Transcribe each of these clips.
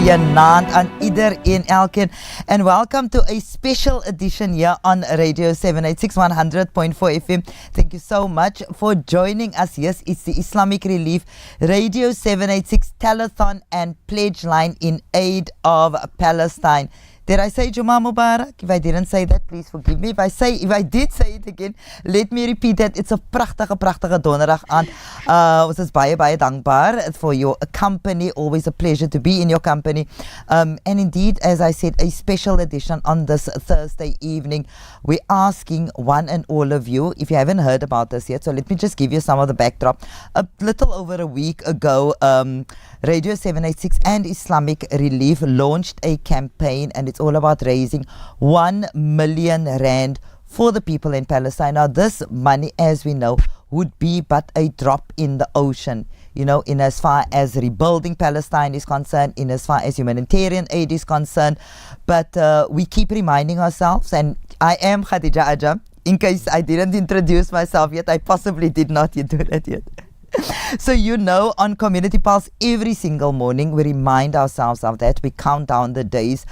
Goeienaand aan iedereen, elkeen. And welcome to a special edition here on Radio 786 100.4 FM. Thank you so much for joining us. Yes, it's the Islamic Relief Radio 786 Telethon and Pledge Line in aid of Palestine. Did I say Juma Mubarak? If I didn't say that, please forgive me. If I did say it again, let me repeat that. It's a prachtige donderdag aand. Ons is baie dankbaar for your company. Always a pleasure to be in your company. And indeed, as I said, a special edition on this Thursday evening. We're asking one and all of you, if you haven't heard about this yet, so let me just give you some of the backdrop. A little over a week ago, Radio 786 and Islamic Relief launched a campaign, and it's all about raising 1 million rand for the people in Palestine. Now, this money, as we know, would be but a drop in the ocean, you know, in as far as rebuilding Palestine is concerned, in as far as humanitarian aid is concerned. But we keep reminding ourselves, and I am Khadija Ajam. In case I didn't introduce myself yet, I possibly did not do that yet. So, you know, on Community Pulse, every single morning we remind ourselves of that. We count down the days.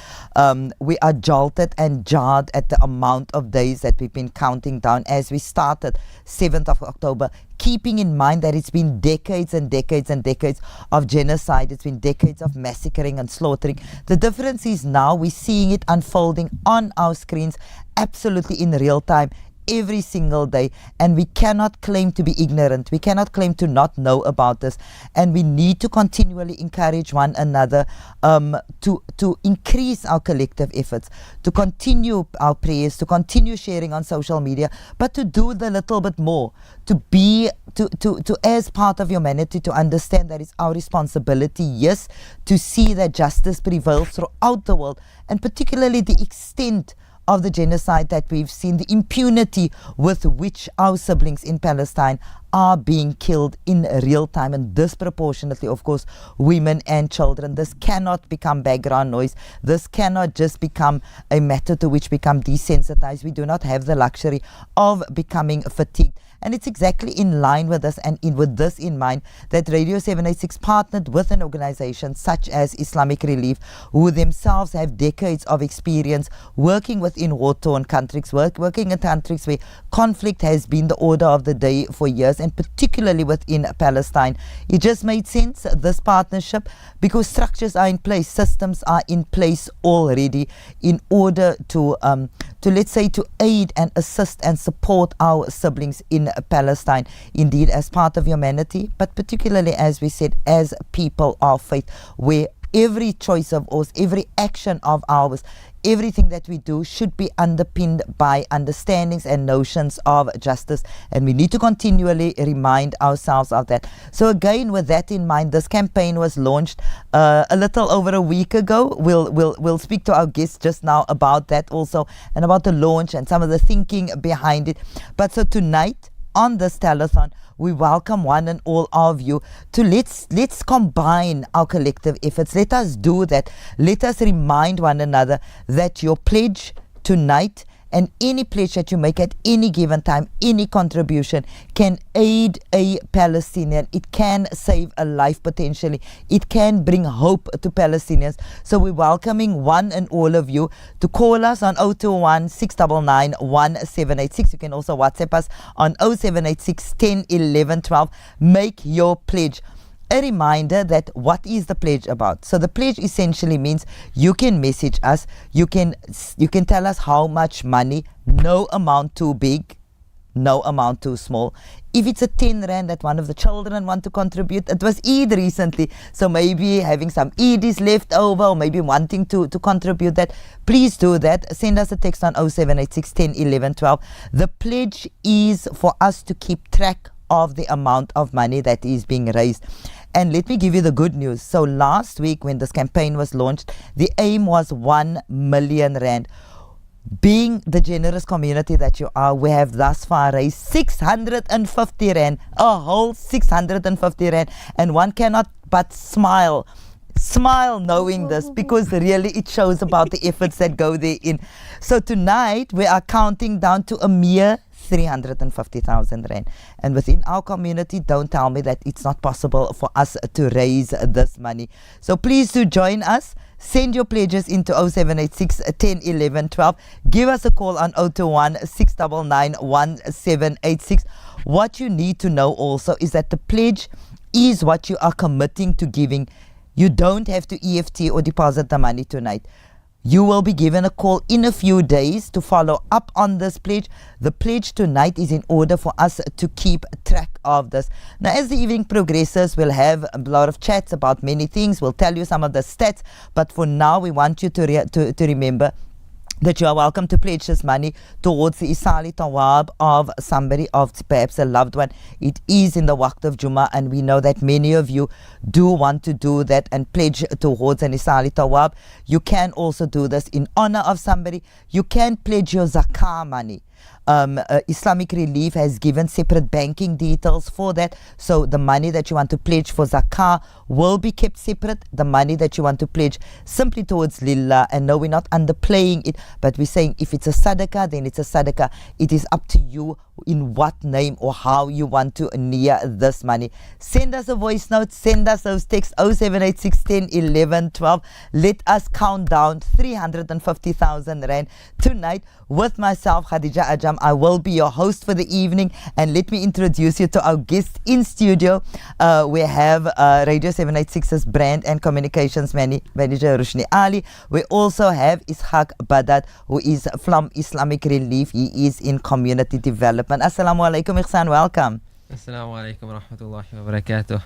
We are jolted and jarred at the amount of days that we've been counting down as we started 7th of October, keeping in mind that it's been decades and decades and decades of genocide. It's been decades of massacring and slaughtering. The difference is now we're seeing it unfolding on our screens absolutely in real time, every single day, and we cannot claim to be ignorant. We cannot claim to not know about this, and we need to continually encourage one another to increase our collective efforts, to continue our prayers, to continue sharing on social media, but to do the little bit more, to be to as part of humanity, to understand that it's our responsibility, yes, to see that justice prevails throughout the world, and particularly the extent of the genocide that we've seen, the impunity with which our siblings in Palestine are being killed in real time, and disproportionately, of course, women and children. This cannot become background noise. This cannot just become a matter to which become desensitized. We do not have the luxury of becoming fatigued. And it's exactly in line with this, and with this in mind, that Radio 786 partnered with an organization such as Islamic Relief, who themselves have decades of experience working within war-torn countries, working in countries where conflict has been the order of the day for years, and particularly within Palestine. It just made sense, this partnership, because structures are in place, systems are in place already in order to let's say, to aid and assist and support our siblings in Palestine, indeed as part of humanity, but particularly, as we said, as people of faith, where every choice of ours, every action of ours, everything that we do should be underpinned by understandings and notions of justice, and we need to continually remind ourselves of that. So again, with that in mind, this campaign was launched a little over a week ago. We'll speak to our guests just now about that also, and about the launch and some of the thinking behind it. But so tonight, on this telethon, we welcome one and all of you to let's combine our collective efforts. Let us do that. Let us remind one another that your pledge tonight, and any pledge that you make at any given time, any contribution, can aid a Palestinian. It can save a life potentially. It can bring hope to Palestinians. So we're welcoming one and all of you to call us on 021 699 1786. You can also WhatsApp us on 0786 10 11 12. Make your pledge. A reminder that what is the pledge about? So the pledge essentially means you can message us, you can tell us how much money, no amount too big, no amount too small. If it's a 10 rand that one of the children want to contribute, it was Eid recently, so maybe having some Eidis left over, or maybe wanting to contribute that, please do that. Send us a text on 0786 10 11 12. The pledge is for us to keep track of the amount of money that is being raised. And let me give you the good news. So last week, when this campaign was launched, the aim was 1 million rand. Being the generous community that you are, we have thus far raised 650 rand, a whole 650 rand, and one cannot but smile knowing this, because really it shows about the efforts that go there in. So tonight we are counting down to a mere 350,000 rand. And within our community, don't tell me that it's not possible for us to raise this money. So please do join us. Send your pledges into 0786 10 11 12. Give us a call on 021 699 1786. What you need to know also is that the pledge is what you are committing to giving. You don't have to EFT or deposit the money tonight. You will be given a call in a few days to follow up on this pledge. The pledge tonight is in order for us to keep track of this. Now, as the evening progresses, we'll have a lot of chats about many things. We'll tell you some of the stats. But for now, we want you to remember that you are welcome to pledge this money towards the Isali Tawab of somebody, of perhaps a loved one. It is in the Waqt of Jummah, and we know that many of you do want to do that and pledge towards an Isali Tawab. You can also do this in honor of somebody. You can pledge your Zakat money. Islamic Relief has given separate banking details for that. So the money that you want to pledge for Zakah will be kept separate. The money that you want to pledge simply towards Lillah, and no, we're not underplaying it, but we're saying if it's a sadaqah, then it's a sadaqah. It is up to you in what name or how you want to near this money. Send us a voice note, send us those texts 0786 10 11 12. Let us count down 350,000 Rand tonight with myself, Khadija Ajam. I will be your host for the evening, and let me introduce you to our guest in studio. We have Radio 786's brand and communications manager Rushni Ali. We also have Ishaq Badat, who is from Islamic Relief. He is in community development. Assalamu alaikum, Ihsan, welcome. Assalamu alaikum wa rahmatullahi wa barakatuh.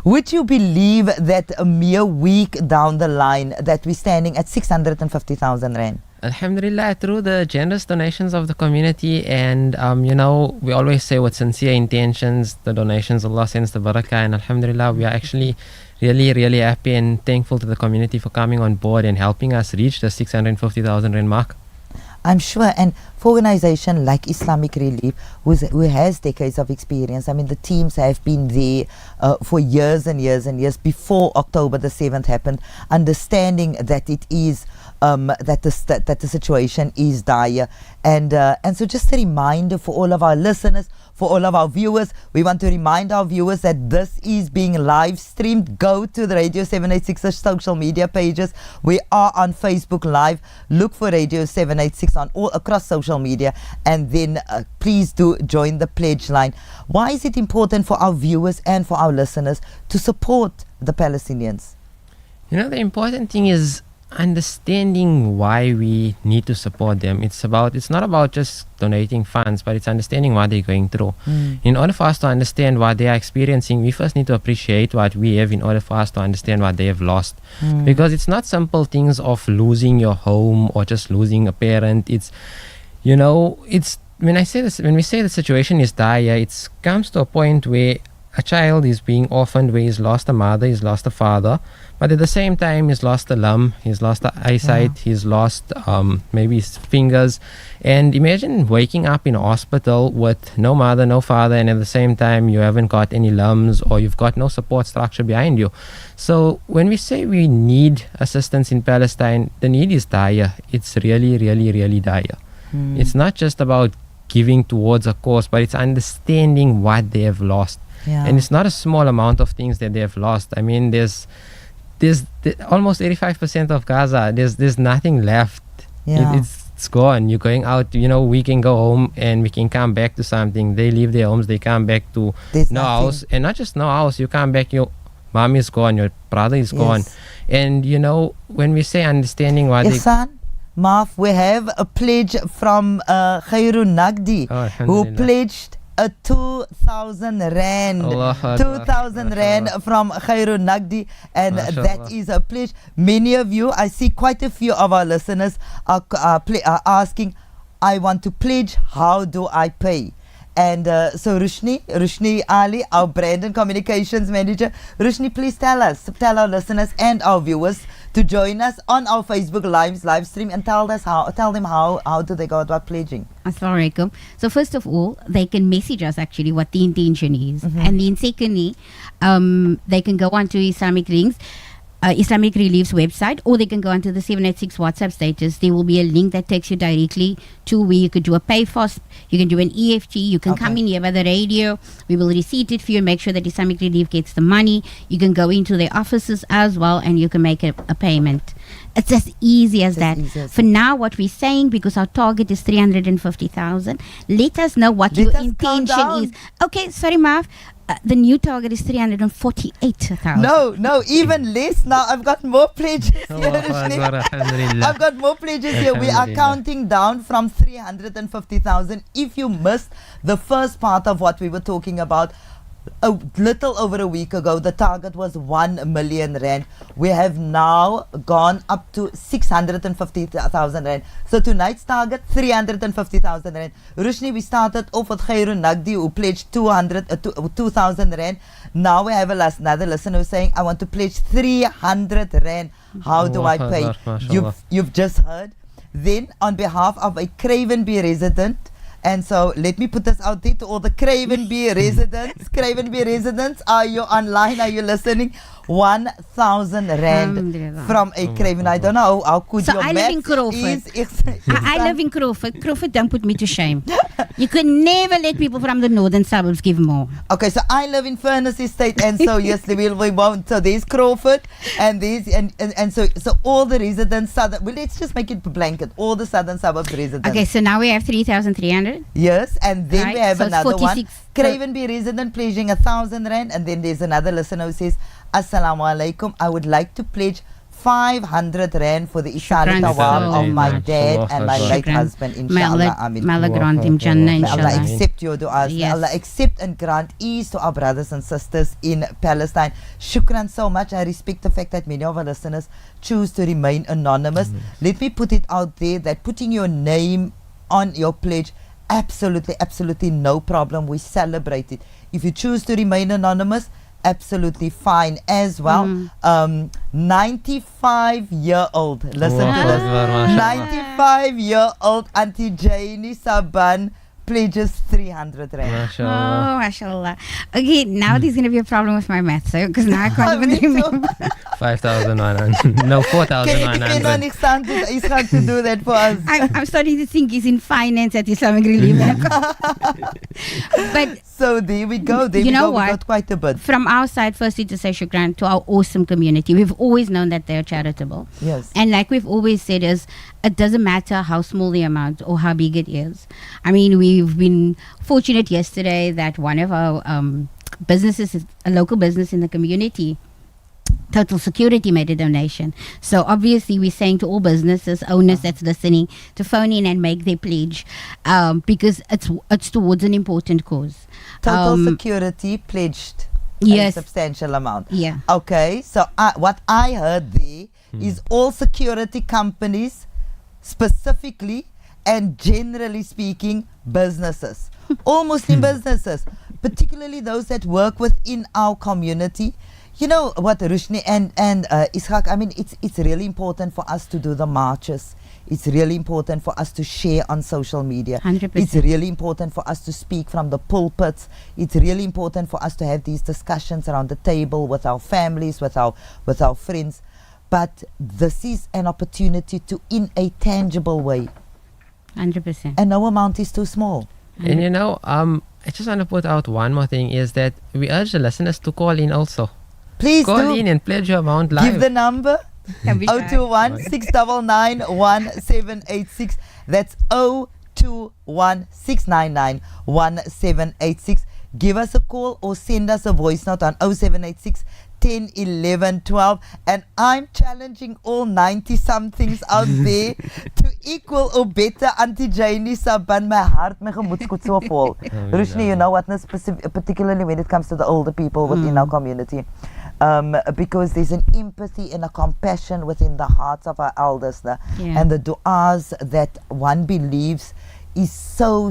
Would you believe that a mere week down the line that we're standing at 650,000 Rand? Alhamdulillah, through the generous donations of the community, and we always say with sincere intentions, the donations, Allah sends the barakah, and alhamdulillah, we are actually really happy and thankful to the community for coming on board and helping us reach the 650,000 Rand mark. I'm sure, and for an organization like Islamic Relief, who has decades of experience, I mean, the teams have been there for years and years and years before October the 7th happened, understanding that it is that the situation is dire, and so just a reminder for all of our listeners, for all of our viewers, we want to remind our viewers that this is being live streamed. Go to the Radio 786 social media pages. We are on Facebook Live. Look for Radio 786 on all across social media, and then please do join the pledge line. Why is it important for our viewers and for our listeners to support the Palestinians? The important thing is understanding why we need to support them. It's not about just donating funds, but it's understanding what they're going through. In order for us to understand what they are experiencing, we first need to appreciate what we have in order for us to understand what they have lost. Because it's not simple things of losing your home or just losing a parent. It's when we say the situation is dire, it comes to a point where a child is being orphaned, where he's lost a mother, he's lost a father, but at the same time he's lost a limb, he's lost the eyesight, he's lost maybe his fingers. And imagine waking up in a hospital with no mother, no father, and at the same time you haven't got any limbs or you've got no support structure behind you. So when we say we need assistance in Palestine, the need is dire. It's really dire. It's not just about giving towards a cause, but it's understanding what they have lost. And it's not a small amount of things that they have lost. I mean, there's almost 85% of Gaza. There's nothing left. It's gone. You're going out. We can go home and we can come back to something. They leave their homes. They come back to no house, and not just no house. You come back. Your mom is gone. Your brother is gone. And when we say understanding what Maaf, we have a pledge from Khairun Nagdi, who pledged a 2,000 Rand. 2,000 Rand from Khairun Nagdi, and that is a pledge. Many of you, I see quite a few of our listeners are asking, I want to pledge, how do I pay? And so Rushni Ali, our brand and communications manager. Rushni, please tell our listeners and our viewers to join us on our Facebook live stream, and tell them how do they go about pledging. Assalamu alaikum. So first of all, they can message us actually what the intention is, and then secondly, they can go on to Islamic links. Islamic Relief's website, or they can go onto the 786 WhatsApp status. There will be a link that takes you directly to where you could do a pay fast, you can do an EFT, you can come in here by the radio, we will receipt it for you and make sure that Islamic Relief gets the money. You can go into their offices as well and you can make a payment. It's as easy as that. For now, what we're saying, because our target is 350,000, let us know what your intention is. Okay, sorry, Marv. The new target is 348,000. No, even less now. I've got more pledges here. I've got more pledges here. We are counting down from 350,000. If you missed the first part of what we were talking about, a little over a week ago, the target was 1 million rand. We have now gone up to 650,000 rand. So tonight's target, 350,000 rand. Rushni, we started off with Khairun Nagdi, who pledged 2,000 rand. Now we have another listener who's saying, I want to pledge 300 rand. How do I pay? You've just heard. Then, on behalf of a Cravenby resident, and so let me put this out there to all the Cravenby residents. Cravenby residents, are you online? Are you listening? 1,000 rand from a Craven. I don't know how good so your I live in Crawford. I live in Crawford. Crawford, don't put me to shame. You could never let people from the northern suburbs give more. Okay, so I live in Furnace Estate, and so yes, we won't. So there's Crawford, and these and so all the residents southern. Well, let's just make it blanket. All the southern suburbs residents. Okay, so now we have 3,300. Yes, and then we have so another one. Cravenby resident pledging 1,000 rand, and then there's another listener who says, Assalamu alaikum, I would like to pledge 500 rand for the Islamic award of my dad and my late husband, inshallah. Amin. May Allah grant him Jannah, inshallah. May Allah accept your du'as. Yes. May Allah accept and grant ease to our brothers and sisters in Palestine. Shukran so much. I respect the fact that many of our listeners choose to remain anonymous. Let me put it out there that putting your name on your pledge, absolutely no problem. We celebrate it. If you choose to remain anonymous, absolutely fine as well. 95-year-old, listen to this, 95-year-old Auntie Janie Saban pledges 300 rand. Oh, mashallah. Okay, now there's going to be a problem with my math, so because now I can't even remember. 5,100. No, 4,900. Can he's going to do that for us. I'm starting to think he's in finance at Islamic Relief. But so there we go. There you we know go. what? We got quite a bit. From our side, firstly to say shukran to our awesome community. We've always known that they're charitable. Yes. And like we've always said is, it doesn't matter how small the amount or how big it is. I mean, we've been fortunate yesterday that one of our businesses, a local business in the community, Total Security, made a donation. So obviously we're saying to all businesses owners that's listening to phone in and make their pledge, because it's towards an important cause. Total Security pledged a substantial amount. Yeah. Okay, so what I heard there is all security companies, specifically and generally speaking, businesses, all Muslim businesses, particularly those that work within our community. You know what, Rushni and Ishaq, I mean, it's really important for us to do the marches. It's really important for us to share on social media. 100%. It's really important for us to speak from the pulpits. It's really important for us to have these discussions around the table with our families, with our friends. But this is an opportunity to, in a tangible way. 100%. And no amount is too small. And you know, I just want to put out one more thing, is that we urge the listeners to call in also. Please call in and pledge your amount live. Give the number 021 699 1786. That's 021 699 1786. Give us a call or send us a voice note on 0786 10 11 12. And I'm challenging all 90-somethings out there to equal or better Auntie Janie Saban. My heart, my gemoedskoot so vol. Rushni, you know what, particularly when it comes to the older people within our community. Because there's an empathy and a compassion within the hearts of our elders, and the du'as that one believes is so,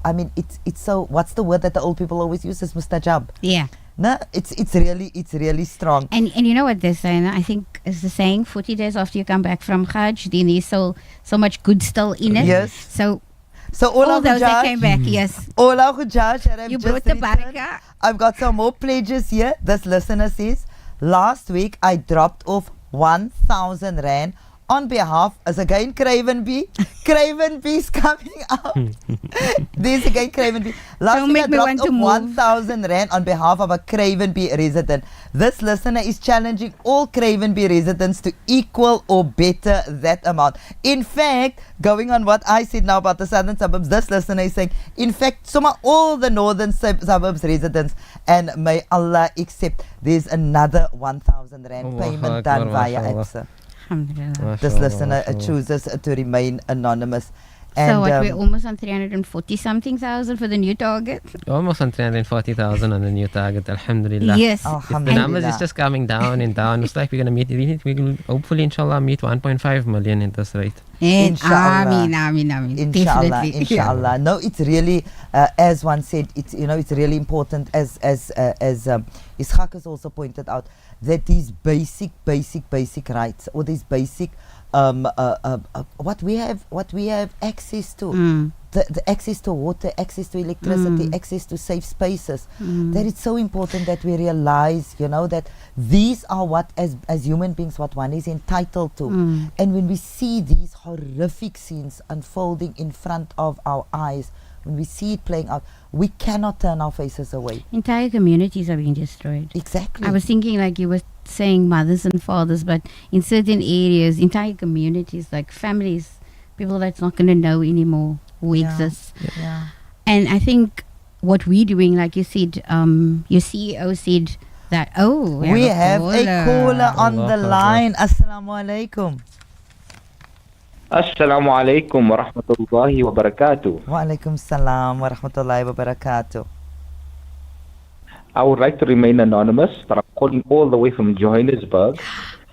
I mean, it's so, what's the word that the old people always use, is mustajab. Yeah. No, it's really strong. And you know what they're saying? I think it's the saying, 40 days after you come back from Hajj, then there's so much good still in it. Yes. So all those that came back, yes. All our Hujjaj that have You just brought the returned. barakah. I've got some more pledges here. This listener says, last week I dropped off 1,000 Rand on behalf, as again Craven B. Craven B is coming out. This again Craven B. Last Don't week I make me want dropped to off move. 1,000 Rand on behalf of a Craven B resident. This listener is challenging all Craven B residents to equal or better that amount. In fact, going on what I said now about the southern suburbs, this listener is saying, in fact, all the northern suburbs residents, and may Allah accept, there's another 1,000 Rand Allahu payment Akbar, done via mashallah. ABSA. Alhamdulillah. This MashaAllah, listener mashallah. chooses to remain anonymous. So And what, we're almost on 340 something thousand for the new target? Almost on 340,000 on the new target, alhamdulillah. Yes. The Alhamdulillah. numbers is just coming down and down. It's like we're going to we will hopefully, inshallah, meet 1.5 million in this rate. And Inshallah. Ameen. Inshallah, Definitely. inshallah. No, it's really, as one said, it's really important. As Ishaq has also pointed out, that these basic rights, or these basic what we have access to, the access to water, access to electricity, access to safe spaces, that it's so important that we realize, that these are what, as human beings, what one is entitled to. And when we see these horrific scenes unfolding in front of our eyes, when we see it playing out, we cannot turn our faces away. Entire communities are being destroyed. Exactly. I was thinking, like you were saying, mothers and fathers, but in certain areas, entire communities, like families, people that's not going to know anymore who exists. Yeah. And I think what we're doing, like you said, your CEO said that, We have a caller on the Allahu line. Assalamu alaikum. Assalamu alaikum wa rahmatullahi wa barakatuh. Wa alaikum salam wa rahmatullahi wa barakatuh. I would like to remain anonymous, but I'm calling all the way from Johannesburg,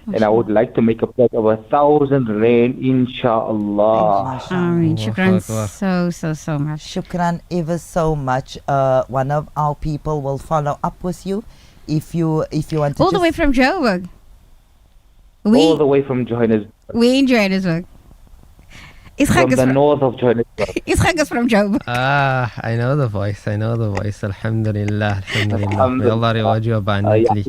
and I would like to make a pledge of 1,000 Rand, inshallah. Ameen. Shukran Akbar. so much. Shukran ever so much. One of our people will follow up with you if you want to All the way from Joburg. All the way from Johannesburg, We in Johannesburg. from the north of Johannesburg. Ishaq is from Joburg. I know the voice. Alhamdulillah. May Allah reward you abundantly.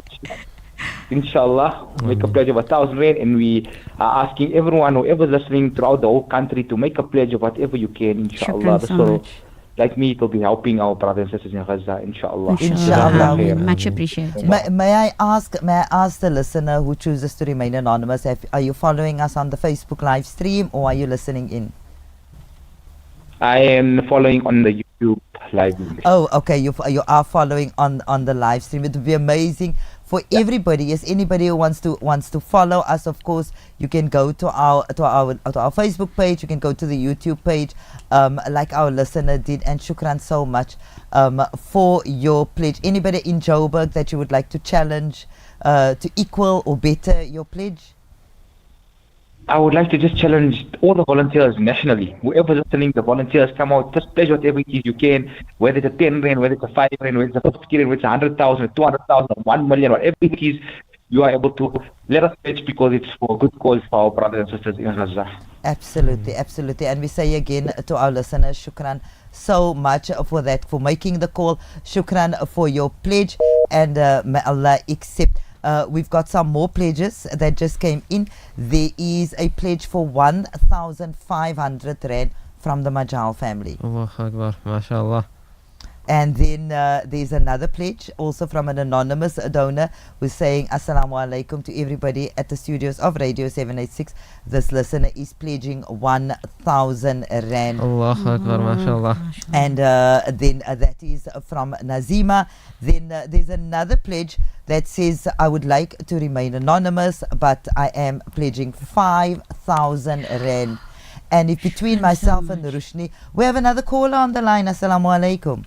Inshallah, make a pledge of 1,000 Rand, and we are asking everyone, whoever listening throughout the whole country, to make a pledge of whatever you can, inshallah. Shukran This so will, much. like me, it will be helping our brothers and sisters in Gaza, inshallah. Inshallah. Ameen. Much appreciated. May I ask the listener who chooses to remain anonymous, are you following us on the Facebook live stream, or are you listening in? I am following on the YouTube live. Oh, okay. You are following on the live stream. It would be amazing for everybody. Yes, anybody who wants to follow us, of course, you can go to our Facebook page. You can go to the YouTube page, like our listener did. And shukran so much for your pledge. Anybody in Joburg that you would like to challenge to equal or better your pledge? I would like to just challenge all the volunteers nationally. Whoever's listening, the volunteers, come out, just pledge whatever it is you can, whether it's a 10 Rand, whether it's a 5 Rand, whether it's a 50 Rand, whether it's 100,000, 200,000, 1 million, whatever it is, you are able to let us pledge, because it's for a good cause for our brothers and sisters in Gaza. Absolutely. And we say again to our listeners, shukran so much for that, for making the call. Shukran for your pledge, and may Allah accept. We've got some more pledges that just came in. There is a pledge for 1,500 Rand from the Majal family. Allahu Akbar, mashallah. And then there's another pledge also from an anonymous donor who's saying, Assalamu alaikum to everybody at the studios of Radio 786. This listener is pledging 1,000 Rand. Allahu Akbar, mashallah. And then that is from Nazima. Then there's another pledge that says, I would like to remain anonymous, but I am pledging 5,000 Rand. And if between myself and Rushni, we have another caller on the line. Assalamu alaikum.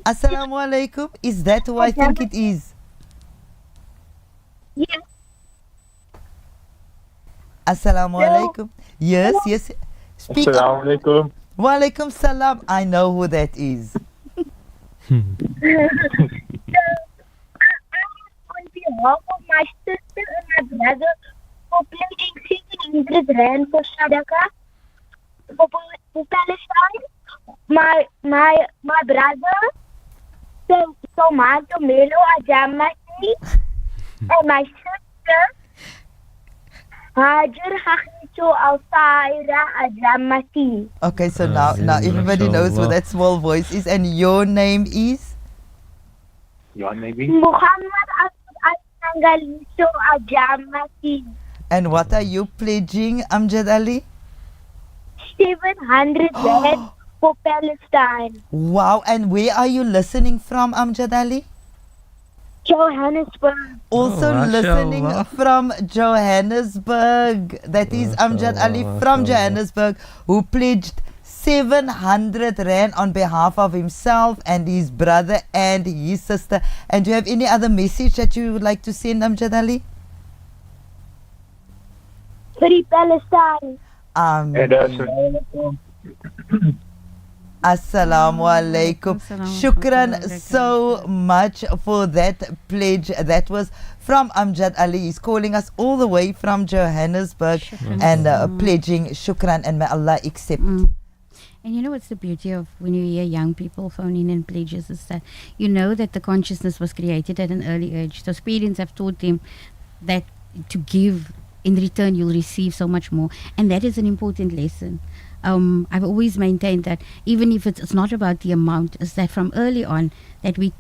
Assalamu alaikum. Is that who I think it is? Yes. Assalamu alaikum. Yes. Speak up. Assalamu alaikum. Wa alaikum salam. I know who that is. On behalf of my sister and my brother for pledging 700 Rand for Sadaqah for Palestine. My brother Tomato Melo Ajamati and my sister Hajar Hakhito Altaira Ajamati. Okay, so now everybody knows who that small voice is, and your name is? Yeah, maybe. Muhammad Al-Nangalito Ajamati. And what are you pledging, Amjad Ali? 700 rand for Palestine. Wow, and where are you listening from, Amjad Ali? Johannesburg. Also listening mashallah. from Johannesburg. That is Amjad Ali from Mashallah. Johannesburg, who pledged 700 rand on behalf of himself and his brother and his sister. And do you have any other message that you would like to send, Amjad Ali? Free Palestine. And Assalamu alaikum. Shukran so much for that pledge. That was from Amjad Ali. He's calling us all the way from Johannesburg and pledging shukran, and may Allah accept. And you know what's the beauty of when you hear young people phoning in pledges is that you know that the consciousness was created at an early age. So parents have taught them that to give, in return you'll receive so much more. And that is an important lesson. I've always maintained that even if it's not about the amount, is that from early on that we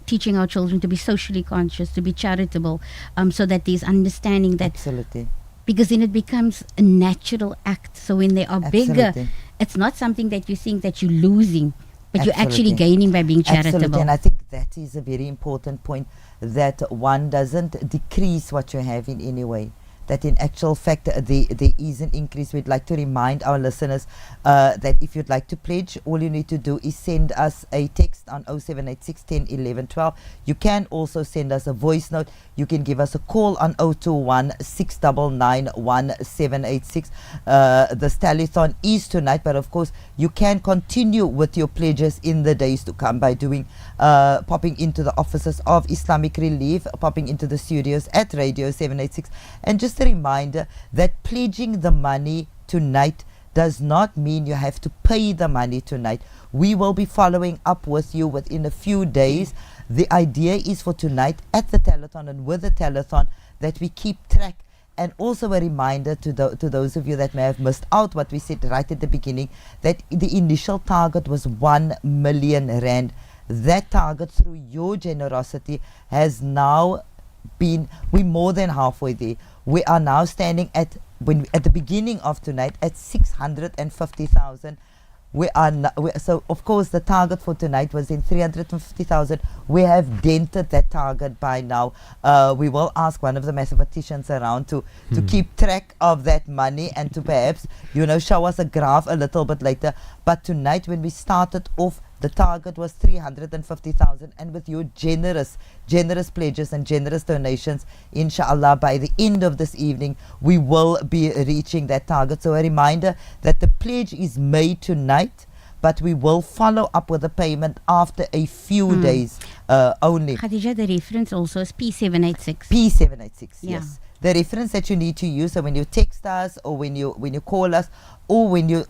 teaching our children to be socially conscious, to be charitable, so that there's understanding that, Absolutely. because then it becomes a natural act. So when they are bigger, Absolutely. it's not something that you think that you're losing, but you're actually Absolutely. gaining by being charitable. Absolutely, and I think that is a very important point, that one doesn't decrease what you have in any way. That in actual fact there is an increase. We'd like to remind our listeners that if you'd like to pledge, all you need to do is send us a text on 0786 10 11 12. You can also send us a voice note. You can give us a call on 021 699 1786. The telethon is tonight, but of course you can continue with your pledges in the days to come by doing popping into the offices of Islamic Relief, popping into the studios at Radio 786. And just a reminder that pledging the money tonight does not mean you have to pay the money tonight. We will be following up with you within a few days. The idea is for tonight at the telethon and with the telethon that we keep track. And also a reminder to those of you that may have missed out what we said right at the beginning, that the initial target was 1 million rand. That target, through your generosity, has now been, we're more than halfway there. We are now standing at the beginning of tonight at 650,000. So of course the target for tonight was in 350,000. We have dented that target by now. We will ask one of the mathematicians around to keep track of that money and to perhaps show us a graph a little bit later. But tonight, when we started off, the target was 350,000, and with your generous pledges and generous donations, inshallah, by the end of this evening, we will be reaching that target. So a reminder that the pledge is made tonight, but we will follow up with the payment after a few days only. Khadija, the reference also is P786. P786, Yeah. yes. The reference that you need to use, so when you text us or when you call us, or when you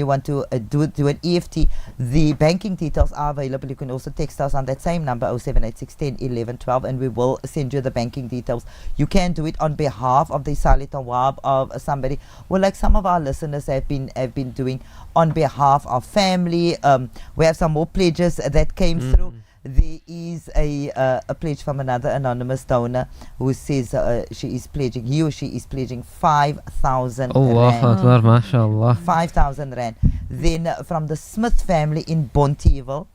want to do an EFT, the banking details are available. You can also text us on that same number 0786 10 11 12, and we will send you the banking details. You can do it on behalf of the Salit Awab of somebody, or like some of our listeners have been doing on behalf of family. We have some more pledges that came through. There is a pledge from another anonymous donor who says he or she is pledging 5,000 Allah rand. Akbar, mashallah. 5,000 rand. Then from the Smith family in Bonteheuwel,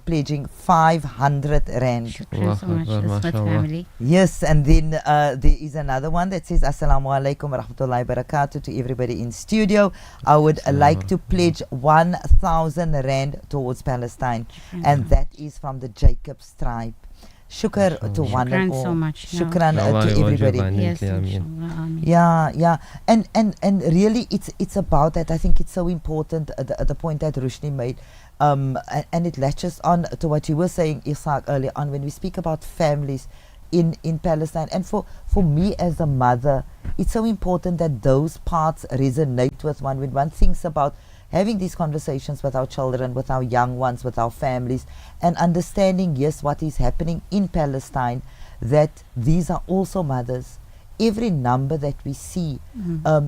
pledging 500 rand. Shukran so much, Allah the Akbar, Smith mashallah. family. Yes, and then there is another one that says Assalamu alaikum wa rahmatullahi wa barakatuh to everybody in studio. I would like to pledge 1,000 rand towards Palestine, and that is from the Jacob's tribe. Shukr to one and Shukran all. so much. Shukran Allah to everybody. reward you Yes, abundantly, Ameen. inshallah, Ameen. Yeah, and really it's about that. I think it's so important, the point that Rushni made, and it latches on to what you were saying, Isaac, earlier on, when we speak about families in Palestine. And for me as a mother, it's so important that those parts resonate with one when one thinks about having these conversations with our children, with our young ones, with our families, and understanding, yes, what is happening in Palestine, that these are also mothers. Every number that we see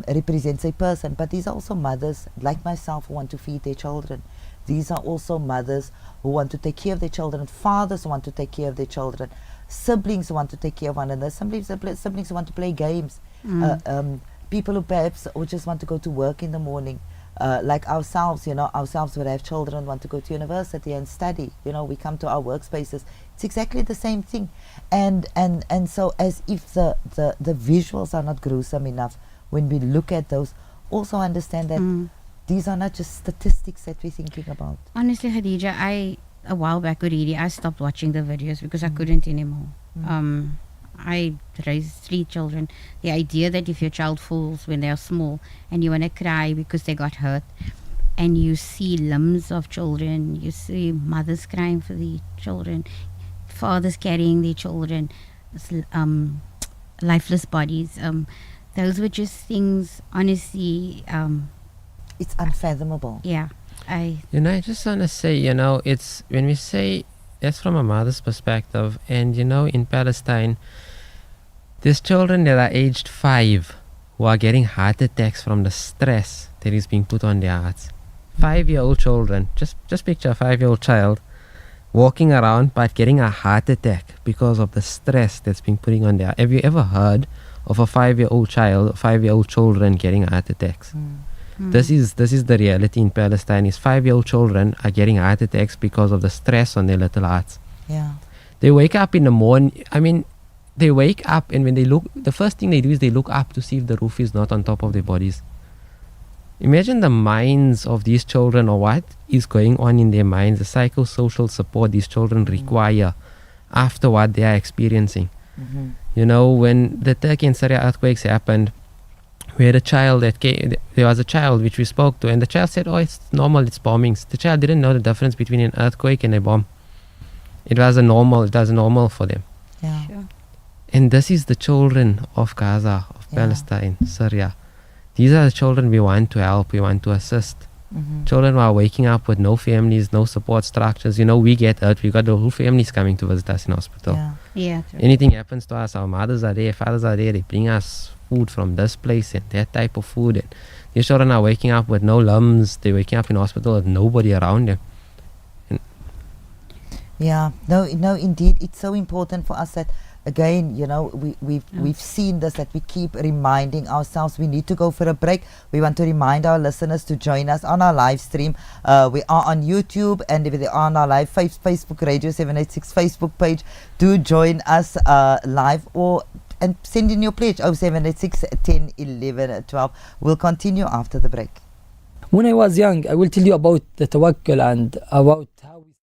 represents a person, but these are also mothers like myself who want to feed their children. These are also mothers who want to take care of their children, fathers who want to take care of their children, siblings who want to take care of one another, siblings who want to play games, people who perhaps or just want to go to work in the morning, like ourselves, ourselves would have children want to go to university and study. We come to our workspaces. It's exactly the same thing, and so as if the visuals are not gruesome enough, when we look at those, also understand that these are not just statistics that we're thinking about. Honestly, Khadija, a while back already, I stopped watching the videos because I couldn't anymore. I raised 3 children. The idea that if your child falls when they are small and you want to cry because they got hurt, and you see limbs of children, you see mothers crying for the children, fathers carrying their children, lifeless bodies. Those were just things, honestly. It's unfathomable. Yeah. I just want to say, it's when we say that's from a mother's perspective, and in Palestine, there's children that are aged 5 who are getting heart attacks from the stress that is being put on their hearts. 5-year-old children, just picture a 5-year-old child walking around but getting a heart attack because of the stress that's being put on their. Have you ever heard of a 5-year-old child, 5-year-old children getting heart attacks? This is the reality in Palestine. Is 5-year-old children are getting heart attacks because of the stress on their little hearts. Yeah. They wake up in the morning. They wake up, and when they look, the first thing they do is they look up to see if the roof is not on top of their bodies. Imagine the minds of these children, or what is going on in their minds, the psychosocial support these children require after what they are experiencing. When the Turkey and Syria earthquakes happened, we had a child that came, there was a child which we spoke to, and the child said, it's normal, it's bombings. The child didn't know the difference between an earthquake and a bomb. It was normal for them. Yeah. Sure. And this is the children of Gaza, of Palestine, Syria. These are the children we want to help, we want to assist. Children who are waking up with no families, no support structures. We get hurt, we got the whole families coming to visit us in hospital. Yeah. True. Anything happens to us, our mothers are there, fathers are there, they bring us food from this place and that type of food. And these children are waking up with no limbs, they're waking up in hospital with nobody around them. No, indeed, it's so important for us that, again, we've seen this, that we keep reminding ourselves we need to go for a break. We want to remind our listeners to join us on our live stream. We are on YouTube, and if they are on our live Facebook Radio 786 Facebook page, do join us live, and send in your pledge 0786 10 11 12. We'll continue after the break. When I was young, I will tell you about the tawakkul and about how we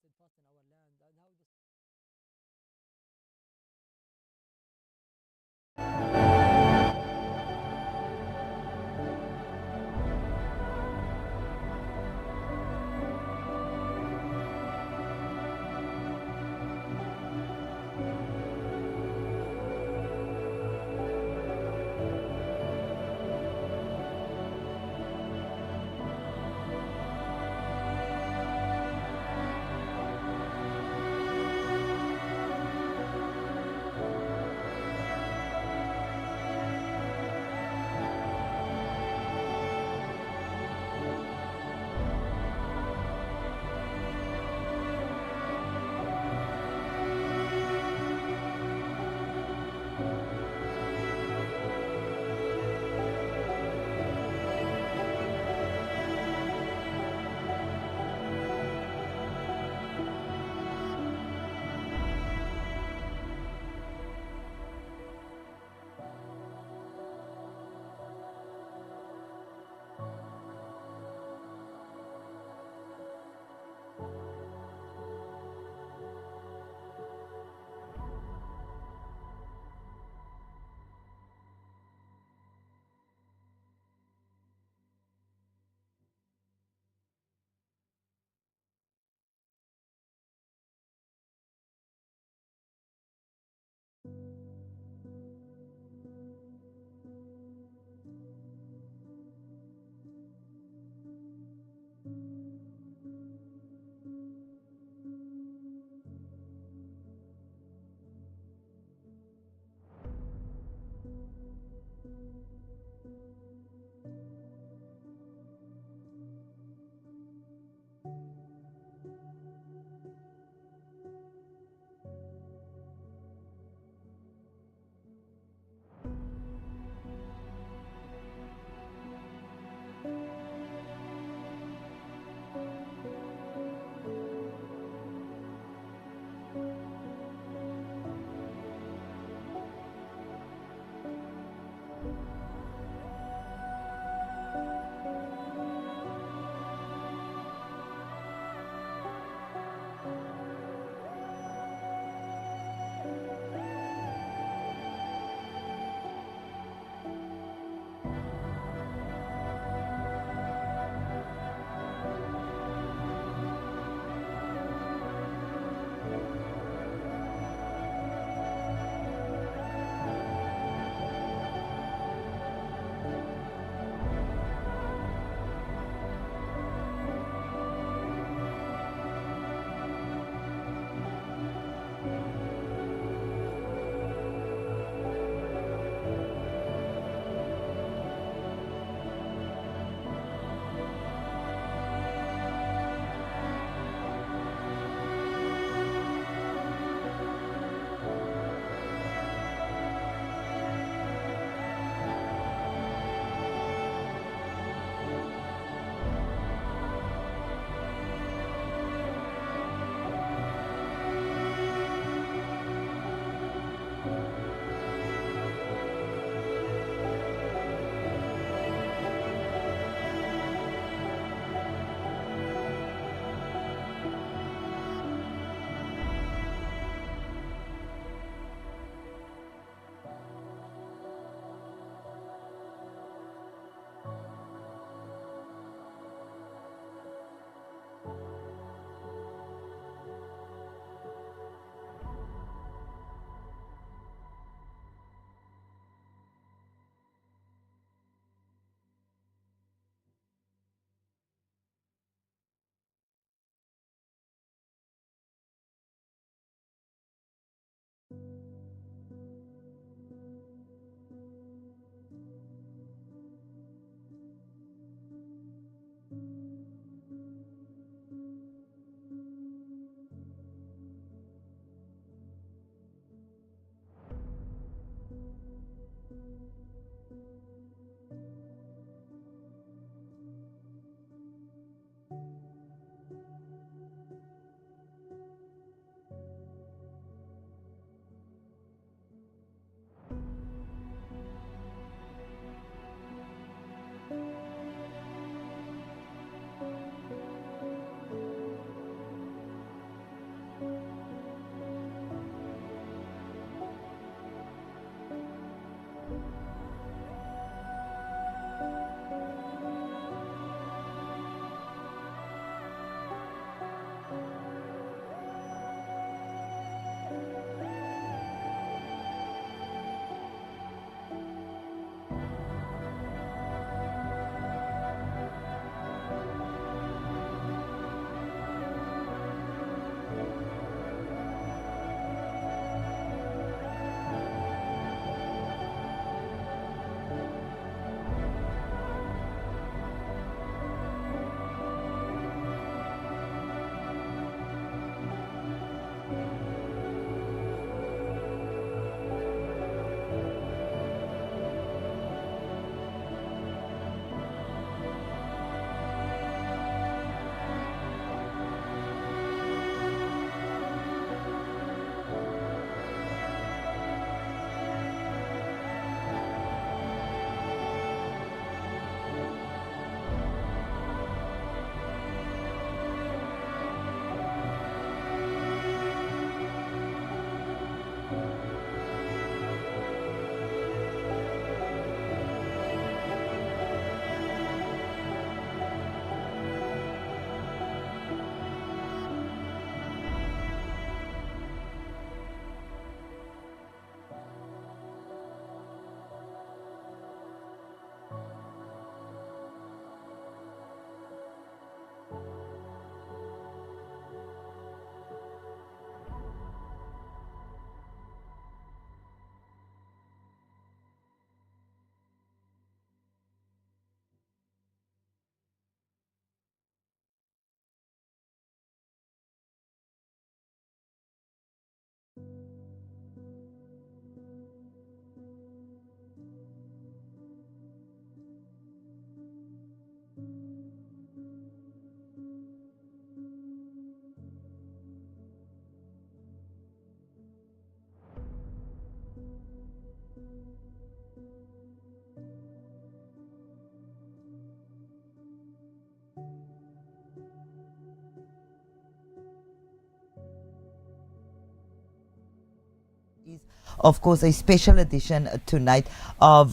Is of course a special edition tonight of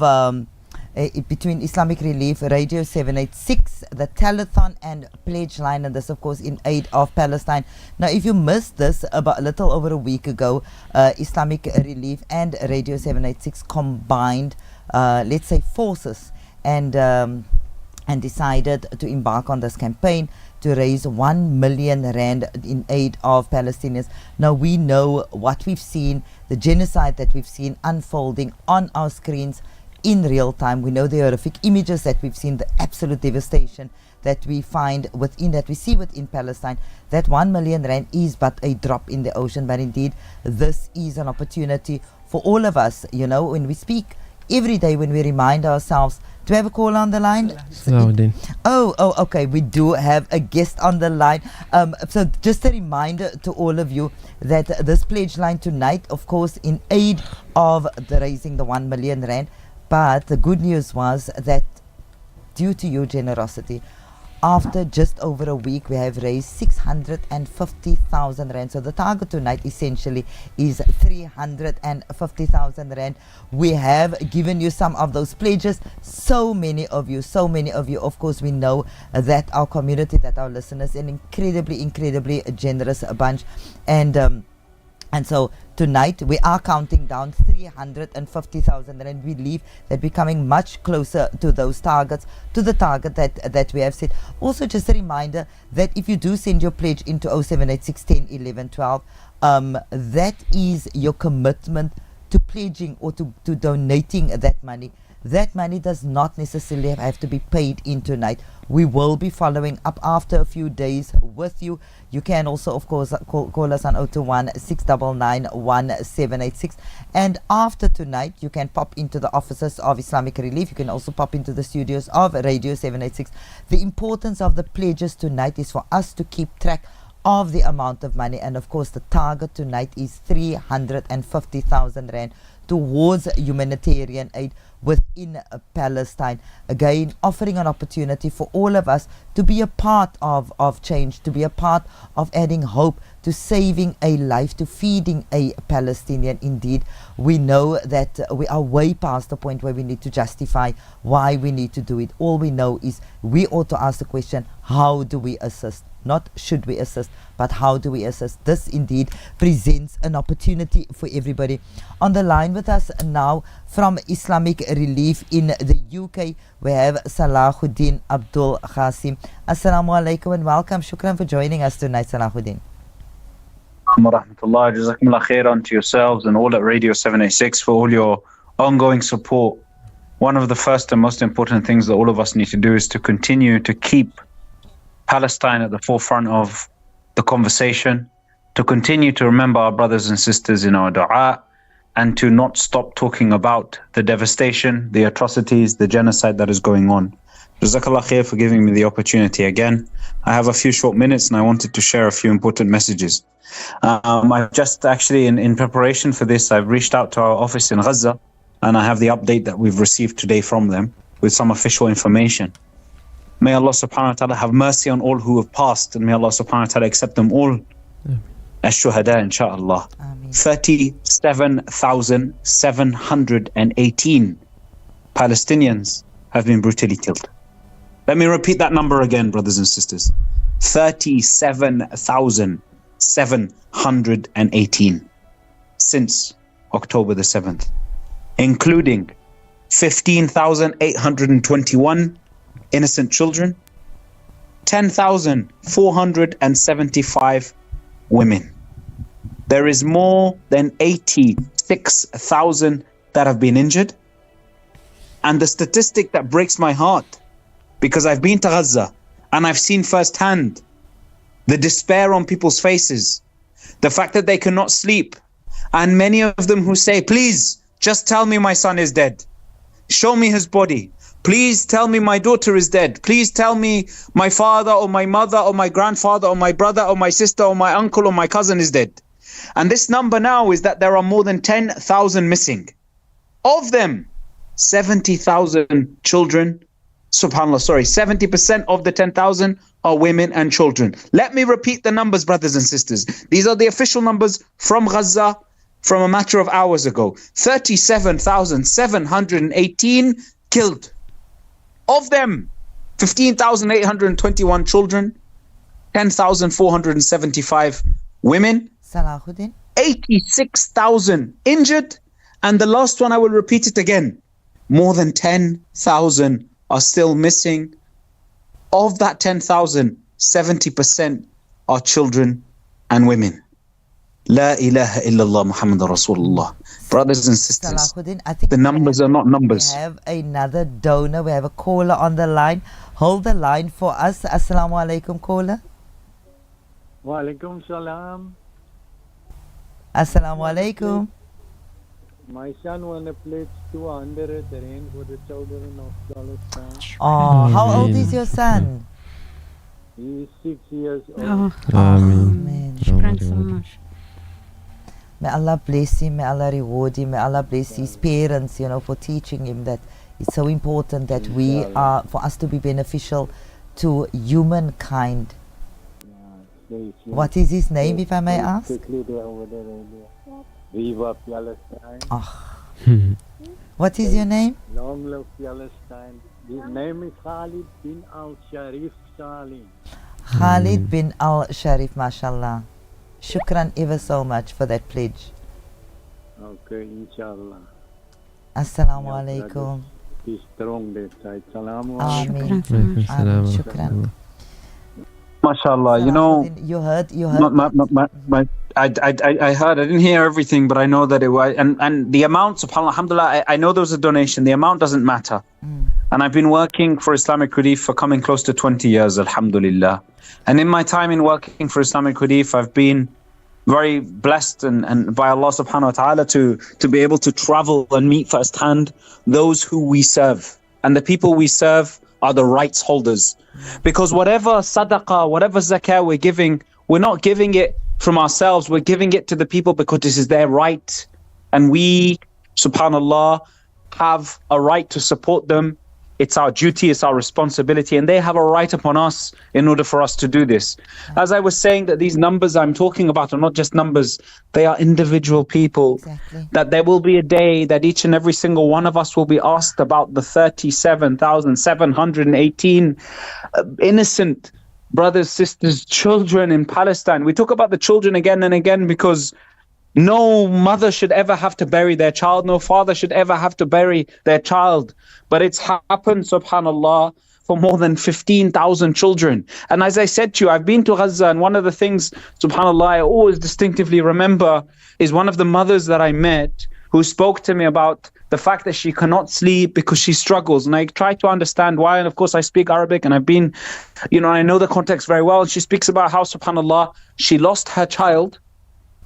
between Islamic Relief, Radio 786, the telethon and pledge line, and this of course in aid of Palestine. Now if you missed this about a little over a week ago, Islamic Relief and Radio 786 combined let's say forces and decided to embark on this campaign to raise 1 million rand in aid of Palestinians. Now we know what we've seen, the genocide that we've seen unfolding on our screens in real time. We know the horrific images that we've seen, the absolute devastation that we find within, that we see within Palestine. That 1 million rand is but a drop in the ocean, but indeed this is an opportunity for all of us, you know, when we speak every day, when we remind ourselves. Do we have a call on the line? Oh, okay. We do have a guest on the line. So just a reminder to all of you that this pledge line tonight, of course, in aid of raising the 1 million rand. But the good news was that due to your generosity, after just over a week, we have raised 650,000 rand. So the target tonight essentially is 350,000 rand. We have given you some of those pledges. So many of you. Of course, we know that our community, that our listeners, an incredibly generous bunch. And so tonight we are counting down 350,000, and we believe that we're coming much closer to those targets, to the target that we have set. Also, just a reminder that if you do send your pledge into 0786 10 11 12, that is your commitment to pledging or to donating that money. that money does not necessarily have to be paid in tonight. We will be following up after a few days with you. You can also, of course, call us on 021 699 1786. And after tonight, you can pop into the offices of Islamic Relief. You can also pop into the studios of Radio 786. The importance of the pledges tonight is for us to keep track of the amount of money. And of course, the target tonight is 350,000 Rand towards humanitarian aid within Palestine. Again, offering an opportunity for all of us to be a part of change, to be a part of adding hope, to saving a life, to feeding a Palestinian. Indeed, we know that we are way past the point where we need to justify why we need to do it. All we know is we ought to ask the question, how do we assist? Not should we assist, but how do we assist? This indeed presents an opportunity for everybody. On the line with us now from Islamic Relief in the UK, we have Salahuddin Abdul Qasim. Assalamu alaikum and welcome. Shukran for joining us tonight, Salahuddin. Rahmatullah, Jazakumullah khairan to yourselves and all at Radio 786 for all your ongoing support. One of the first and most important things that all of us need to do is to continue to keep Palestine at the forefront of the conversation, to continue to remember our brothers and sisters in our dua, and to not stop talking about the devastation, the atrocities, the genocide that is going on. Jazakallah khair for giving me the opportunity again. I have a few short minutes and I wanted to share a few important messages. I've just actually, in preparation for this, I've reached out to our office in Gaza and I have the update that we've received today from them with some official information. May Allah subhanahu wa ta'ala have mercy on all who have passed, and may Allah subhanahu wa ta'ala accept them all as shuhada, inshaAllah. 37,718 Palestinians have been brutally killed. Let me repeat that number again, brothers and sisters. 37,718 since October the 7th, including 15,821 innocent children, 10,475 women. There is more than 86,000 that have been injured. And the statistic that breaks my heart, because I've been to Gaza and I've seen firsthand the despair on people's faces, the fact that they cannot sleep, and many of them who say, please, just tell me my son is dead. Show me his body. Please tell me my daughter is dead. Please tell me my father or my mother or my grandfather or my brother or my sister or my uncle or my cousin is dead. And this number now is that there are more than 10,000 missing. Of them, 70,000 children. Subhanallah, 70% of the 10,000 are women and children. Let me repeat the numbers, brothers and sisters. These are the official numbers from Gaza from a matter of hours ago. 37,718 killed. Of them, 15,821 children, 10,475 women, Salahuddin, 86,000 injured, and the last one, I will repeat it again, more than 10,000 are still missing. Of that 10,000, 70% are children and women. La ilaha illallah Muhammadur Rasulullah. Brothers and sisters, Salahuddin, I think the numbers are not numbers. We have another donor. We have a caller on the line. Hold the line for us. Assalamu alaikum, caller. Wa alaikum salam. Assalamu alaikum. My son won a pledge 200 Rand for the children of Palestine. Oh, how old is your son? He is 6 years old. Oh, Amen. shukran so much. May Allah bless him, may Allah reward him, may Allah bless his parents, for teaching him that it's so important that we are, for us to be beneficial to humankind. What is his name, if I may ask? Viva Palestine. What is your name? Long live Palestine. His name is Khalid bin Al-Sharif Salim. Khalid bin Al-Sharif, mashallah. Shukran ever so much for that pledge. Okay, inshallah. Assalamu alaikum. Be strong that side. Salamu Ameen. Shukran so much. Shukran. MashaAllah, you know, You heard. I heard, I didn't hear everything, but I know that it was, and the amount, subhanAllah, alhamdulillah, I know there was a donation. The amount doesn't matter. And I've been working for Islamic Relief for coming close to 20 years, alhamdulillah. And in my time in working for Islamic Relief, I've been very blessed and by Allah subhanahu wa ta'ala to be able to travel and meet firsthand those who we serve. And the people we serve are the rights holders. Because whatever sadaqah, whatever zakah we're giving, we're not giving it from ourselves, we're giving it to the people because this is their right. And we, subhanallah, have a right to support them. It's our duty, it's our responsibility, and they have a right upon us in order for us to do this. As I was saying, that these numbers I'm talking about are not just numbers, they are individual people. Exactly. That there will be a day that each and every single one of us will be asked about the 37,718 innocent brothers, sisters, children in Palestine. We talk about the children again and again because no mother should ever have to bury their child. No father should ever have to bury their child. But it's happened, subhanAllah, for more than 15,000 children. And as I said to you, I've been to Gaza, and one of the things, subhanAllah, I always distinctively remember is one of the mothers that I met who spoke to me about the fact that she cannot sleep because she struggles. And I try to understand why. And of course, I speak Arabic and I've been, I know the context very well. And she speaks about how, subhanAllah, she lost her child.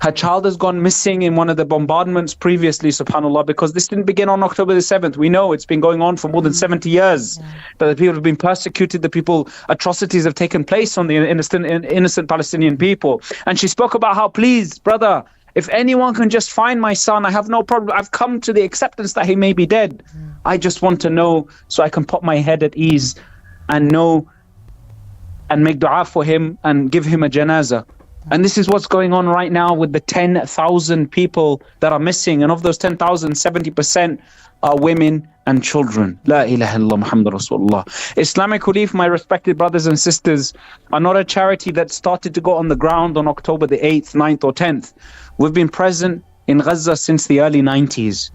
Her child has gone missing in one of the bombardments previously, subhanAllah, because this didn't begin on October the 7th. We know it's been going on for more than 70 years. That the people have been persecuted, atrocities have taken place on the innocent Palestinian people. And she spoke about how, please, brother, if anyone can just find my son, I have no problem. I've come to the acceptance that he may be dead. I just want to know so I can put my head at ease and know and make dua for him and give him a janazah. And this is what's going on right now with the 10,000 people that are missing. And of those 10,000, 70% are women and children. La ilaha illallah Muhammad Rasulullah. Islamic Relief, my respected brothers and sisters, are not a charity that started to go on the ground on October the 8th, 9th or 10th. We've been present in Gaza since the early 90s.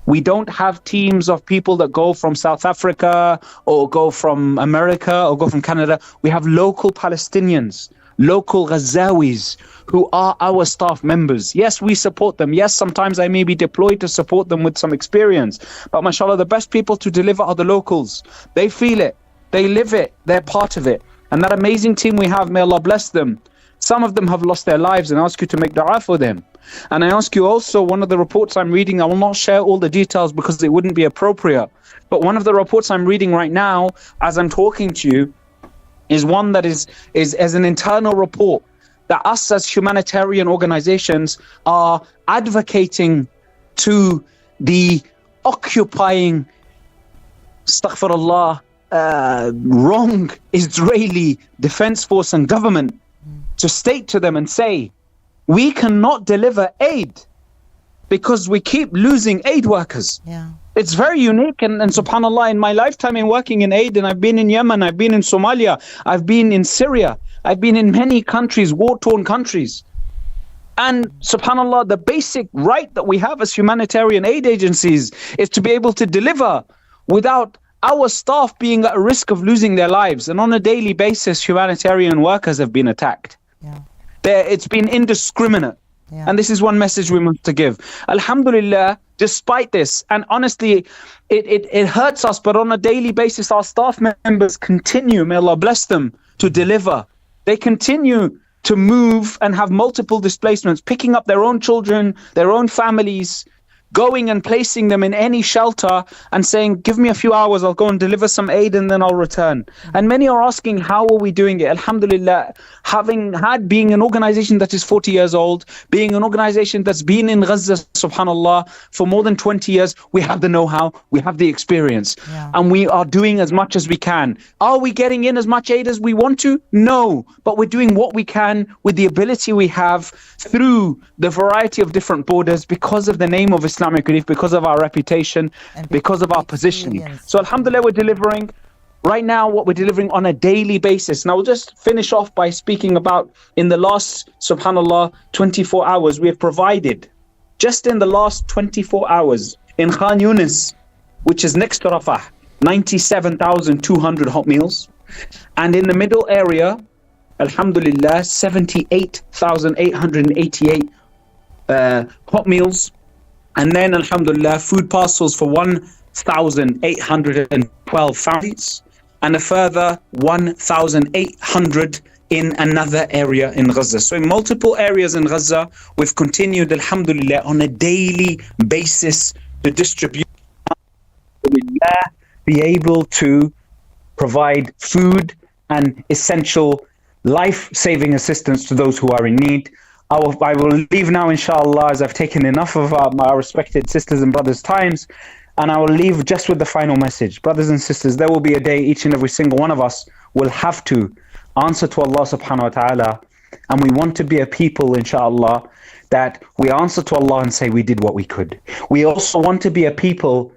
We don't have teams of people that go from South Africa or go from America or go from Canada. We have local Palestinians, local Ghazawis who are our staff members. Yes, we support them. Yes, sometimes I may be deployed to support them with some experience. But mashallah, the best people to deliver are the locals. They feel it. They live it. They're part of it. And that amazing team we have, may Allah bless them. Some of them have lost their lives, and I ask you to make dua for them. And I ask you also, one of the reports I'm reading, I will not share all the details because it wouldn't be appropriate. But one of the reports I'm reading right now, as I'm talking to you, is one that is as an internal report that us as humanitarian organizations are advocating to the occupying, astaghfirullah, wrong Israeli Defense Force and government to state to them and say, we cannot deliver aid because we keep losing aid workers. Yeah. It's very unique, and subhanAllah, in my lifetime in working in aid, and I've been in Yemen, I've been in Somalia, I've been in Syria, I've been in many countries, war-torn countries. And subhanAllah, the basic right that we have as humanitarian aid agencies is to be able to deliver without our staff being at risk of losing their lives. And on a daily basis, humanitarian workers have been attacked. Yeah. It's been indiscriminate. Yeah. And this is one message we must to give. Alhamdulillah, despite this, and honestly, it hurts us, but on a daily basis, our staff members continue, may Allah bless them, to deliver. They continue to move and have multiple displacements, picking up their own children, their own families, going and placing them in any shelter and saying, give me a few hours, I'll go and deliver some aid and then I'll return. And many are asking, how are we doing it? Alhamdulillah, being an organization that is 40 years old, being an organization that's been in Gaza, subhanAllah, for more than 20 years, we have the know-how, we have the experience, and we are doing as much as we can. Are we getting in as much aid as we want to? No, but we're doing what we can with the ability we have through the variety of different borders because of the name of Islamic Relief, because of our reputation, because of our positioning. So alhamdulillah, we're delivering right now what we're delivering on a daily basis. And I will just finish off by speaking about in the last, subhanAllah, 24 hours, we have provided, just in the last 24 hours, in Khan Yunis, which is next to Rafah, 97,200 hot meals. And in the middle area, alhamdulillah, 78,888 hot meals. And then, alhamdulillah, food parcels for 1,812 families. And a further 1,800 in another area in Gaza. So in multiple areas in Gaza, we've continued, alhamdulillah, on a daily basis to distribute, alhamdulillah, be able to provide food and essential life-saving assistance to those who are in need. I will leave now, inshallah, as I've taken enough of my respected sisters and brothers' times, and I will leave just with the final message. Brothers and sisters, there will be a day each and every single one of us will have to answer to Allah subhanahu wa ta'ala, and we want to be a people, inshallah, that we answer to Allah and say we did what we could. We also want to be a people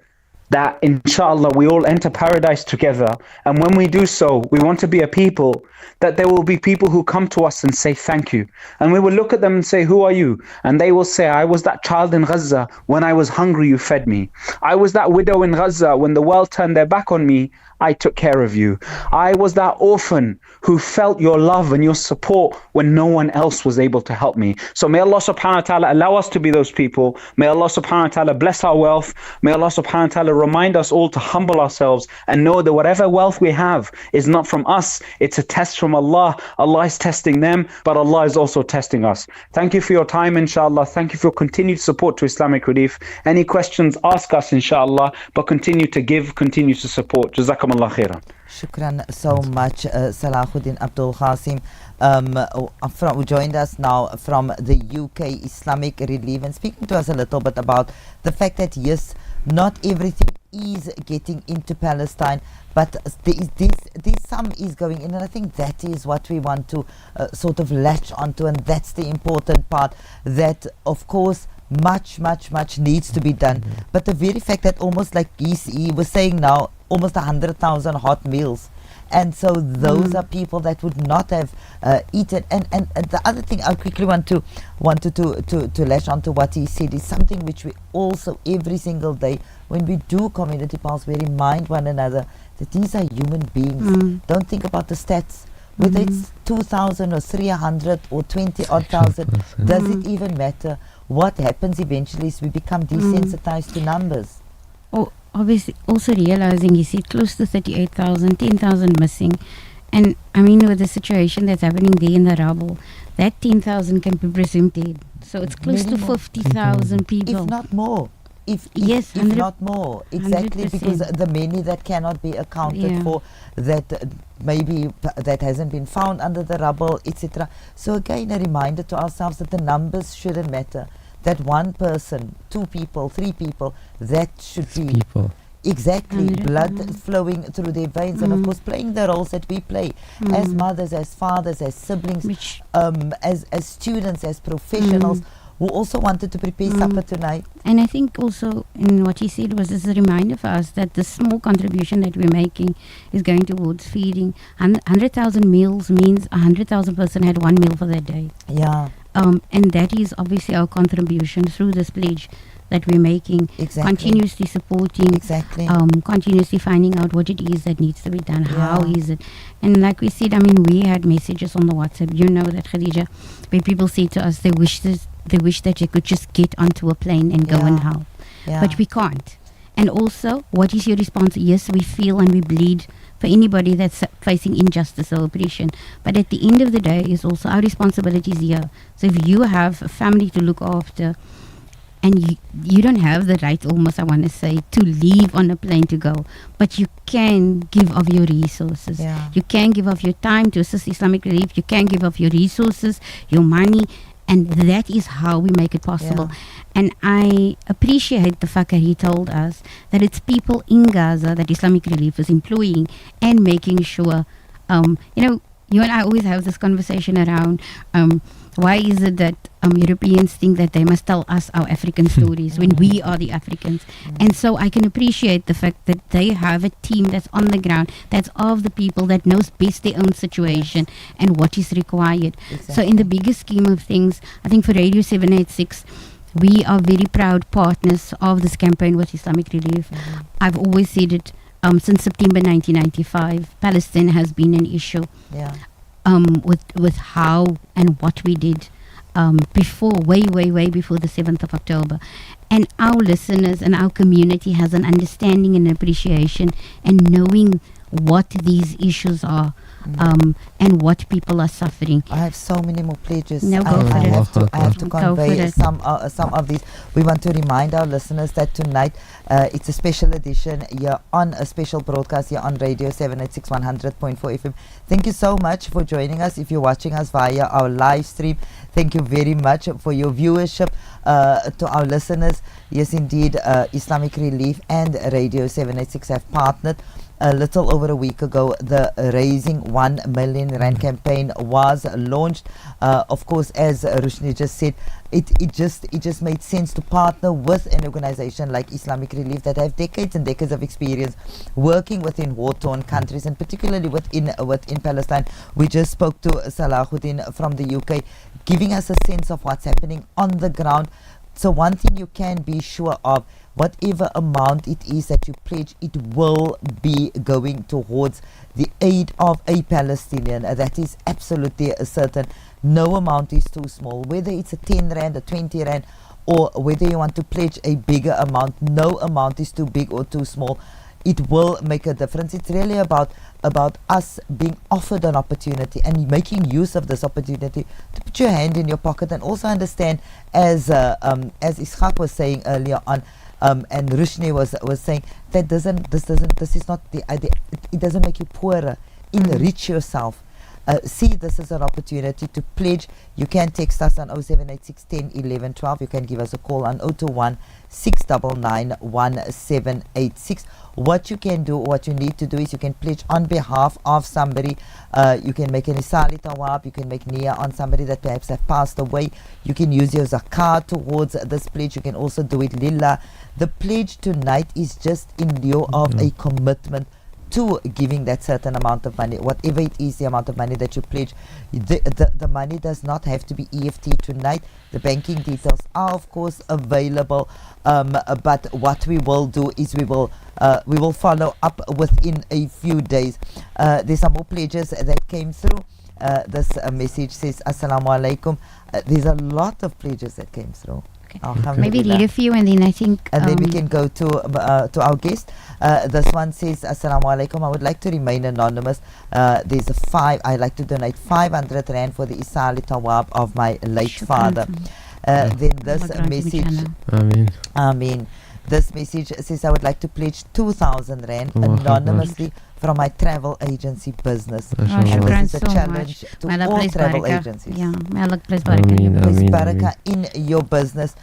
that, inshallah, we all enter paradise together. And when we do so, we want to be a people that there will be people who come to us and say thank you. And we will look at them and say, who are you? And they will say, I was that child in Gaza. When I was hungry, you fed me. I was that widow in Gaza. When the world turned their back on me, I took care of you. I was that orphan who felt your love and your support when no one else was able to help me. So may Allah subhanahu wa ta'ala allow us to be those people. May Allah subhanahu wa ta'ala bless our wealth. May Allah subhanahu wa ta'ala remind us all to humble ourselves and know that whatever wealth we have is not from us. It's a test from Allah. Allah is testing them, but Allah is also testing us. Thank you for your time, inshallah. Thank you for your continued support to Islamic Relief. Any questions, ask us, inshallah, but continue to give, continue to support. Jazakumullah khairan. Shukran so much, Salahuddin Abdul Qasim, who joined us now from the UK Islamic Relief, and speaking to us a little bit about the fact that yes, not everything is getting into Palestine, but there's some is going in, and I think that is what we want to sort of latch onto, and that's the important part, that of course much needs to be done. But the very fact that almost like he was saying now, almost 100,000 hot meals, and so those are people that would not have eaten. And the other thing I quickly wanted to latch onto what he said is something which we also every single day when we do community pulse, we remind one another that these are human beings. Don't think about the stats, whether it's 2,000 or 300 or 20 odd thousand. Does it even matter? What happens eventually is we become desensitized to numbers. Oh, obviously, also realizing he said close to 38,000, 10,000 missing. And I mean, with the situation that's happening there in the rubble, that 10,000 can be presumed dead. So it's close to 50,000 people. If not more. If not more. Exactly, 100%. Because the many that cannot be accounted for, that maybe that hasn't been found under the rubble, etc. So again, a reminder to ourselves that the numbers shouldn't matter. That one person, 2 people, 3 people, that should be people. Exactly, blood flowing through their veins, and of course playing the roles that we play as mothers, as fathers, as siblings, as students, as professionals who also wanted to prepare supper tonight. And I think also in what he said was as a reminder for us that the small contribution that we're making is going towards feeding. 100,000 meals means 100,000 person had 1 meal for that day. Yeah. And that is obviously our contribution through this pledge that we're making. Exactly. Continuously supporting. Exactly. Continuously finding out what it is that needs to be done. How is it? And like we said, I mean, we had messages on the WhatsApp. You know that, Khadija, where people say to us they wish that they could just get onto a plane and go and help. But we can't. And also, what is your response? Yes, we feel and we bleed for anybody that's facing injustice or oppression. But at the end of the day, is also our responsibilities here. So if you have a family to look after, and you don't have the right, almost I want to say, to leave on a plane to go, but you can give of your resources. You can give of your time to assist Islamic Relief. You can give of your resources, your money, and that is how we make it possible. And I appreciate the fact that he told us that it's people in Gaza that Islamic Relief is employing and making sure, you know, you and I always have this conversation around why is it that Europeans think that they must tell us our African stories when we are the Africans. And so I can appreciate the fact that they have a team that's on the ground, that's of the people, that knows best their own situation and what is required. So in the bigger scheme of things, I think for Radio 786, we are very proud partners of this campaign with Islamic Relief. I've always said it, since September 1995, Palestine has been an issue. with how and what we did before, way before the 7th of October. And our listeners and our community has an understanding and appreciation and knowing what these issues are. And what people are suffering. I have so many more pledges. No, go for I it. have to Go for convey it. some of these. We want to remind our listeners that tonight it's a special edition here on a special broadcast here on Radio 786 100.4 FM. Thank you so much for joining us. If you're watching us via our live stream, thank you very much for your viewership. To our listeners, yes indeed, Islamic Relief and Radio 786 have partnered. A little over a week ago, the Raising 1 Million Rand campaign was launched. Of course, as Rushni just said, it just made sense to partner with an organization like Islamic Relief that have decades and decades of experience working within war-torn countries, and particularly within Palestine. We just spoke to Salahuddin from the UK, giving us a sense of what's happening on the ground. So one thing you can be sure of, whatever amount it is that you pledge, it will be going towards the aid of a Palestinian. That is absolutely certain. No amount is too small, whether it's a 10 Rand, a 20 Rand, or whether you want to pledge a bigger amount. No amount is too big or too small. It will make a difference. It's really about us being offered an opportunity and making use of this opportunity to put your hand in your pocket, and also understand, as Ishaq was saying earlier on, and Rushni was saying, that this is not the idea. It doesn't make you poorer. Enrich yourself. See this as an opportunity to pledge. You can text us on 0786 10 11 12. You can give us a call on 021 699 1786. What you can do, what you need to do, is you can pledge on behalf of somebody. You can make an Isali Tawab, you can make Niyyah on somebody that perhaps have passed away. You can use your Zakat towards this pledge. You can also do it Lillah. The pledge tonight is just in lieu of a commitment to giving that certain amount of money, whatever it is, the amount of money that you pledge. The money does not have to be EFT tonight. The banking details are of course available, but what we will do is we will follow up within a few days. There's some more pledges that came through. This message says Assalamu alaikum. There's a lot of pledges that came through. Maybe read a few, and then I think then we can go to our guest. This one says, Assalamu alaikum, I would like to remain anonymous. There's I'd like to donate 500 Rand for the Isali Tawab of my late father. Then this message, Ameen. This message says, I would like to pledge 2,000 Rand anonymously from my travel agency business. And this is a challenge to all travel agencies. Yeah, may Allah bless barakah in your business.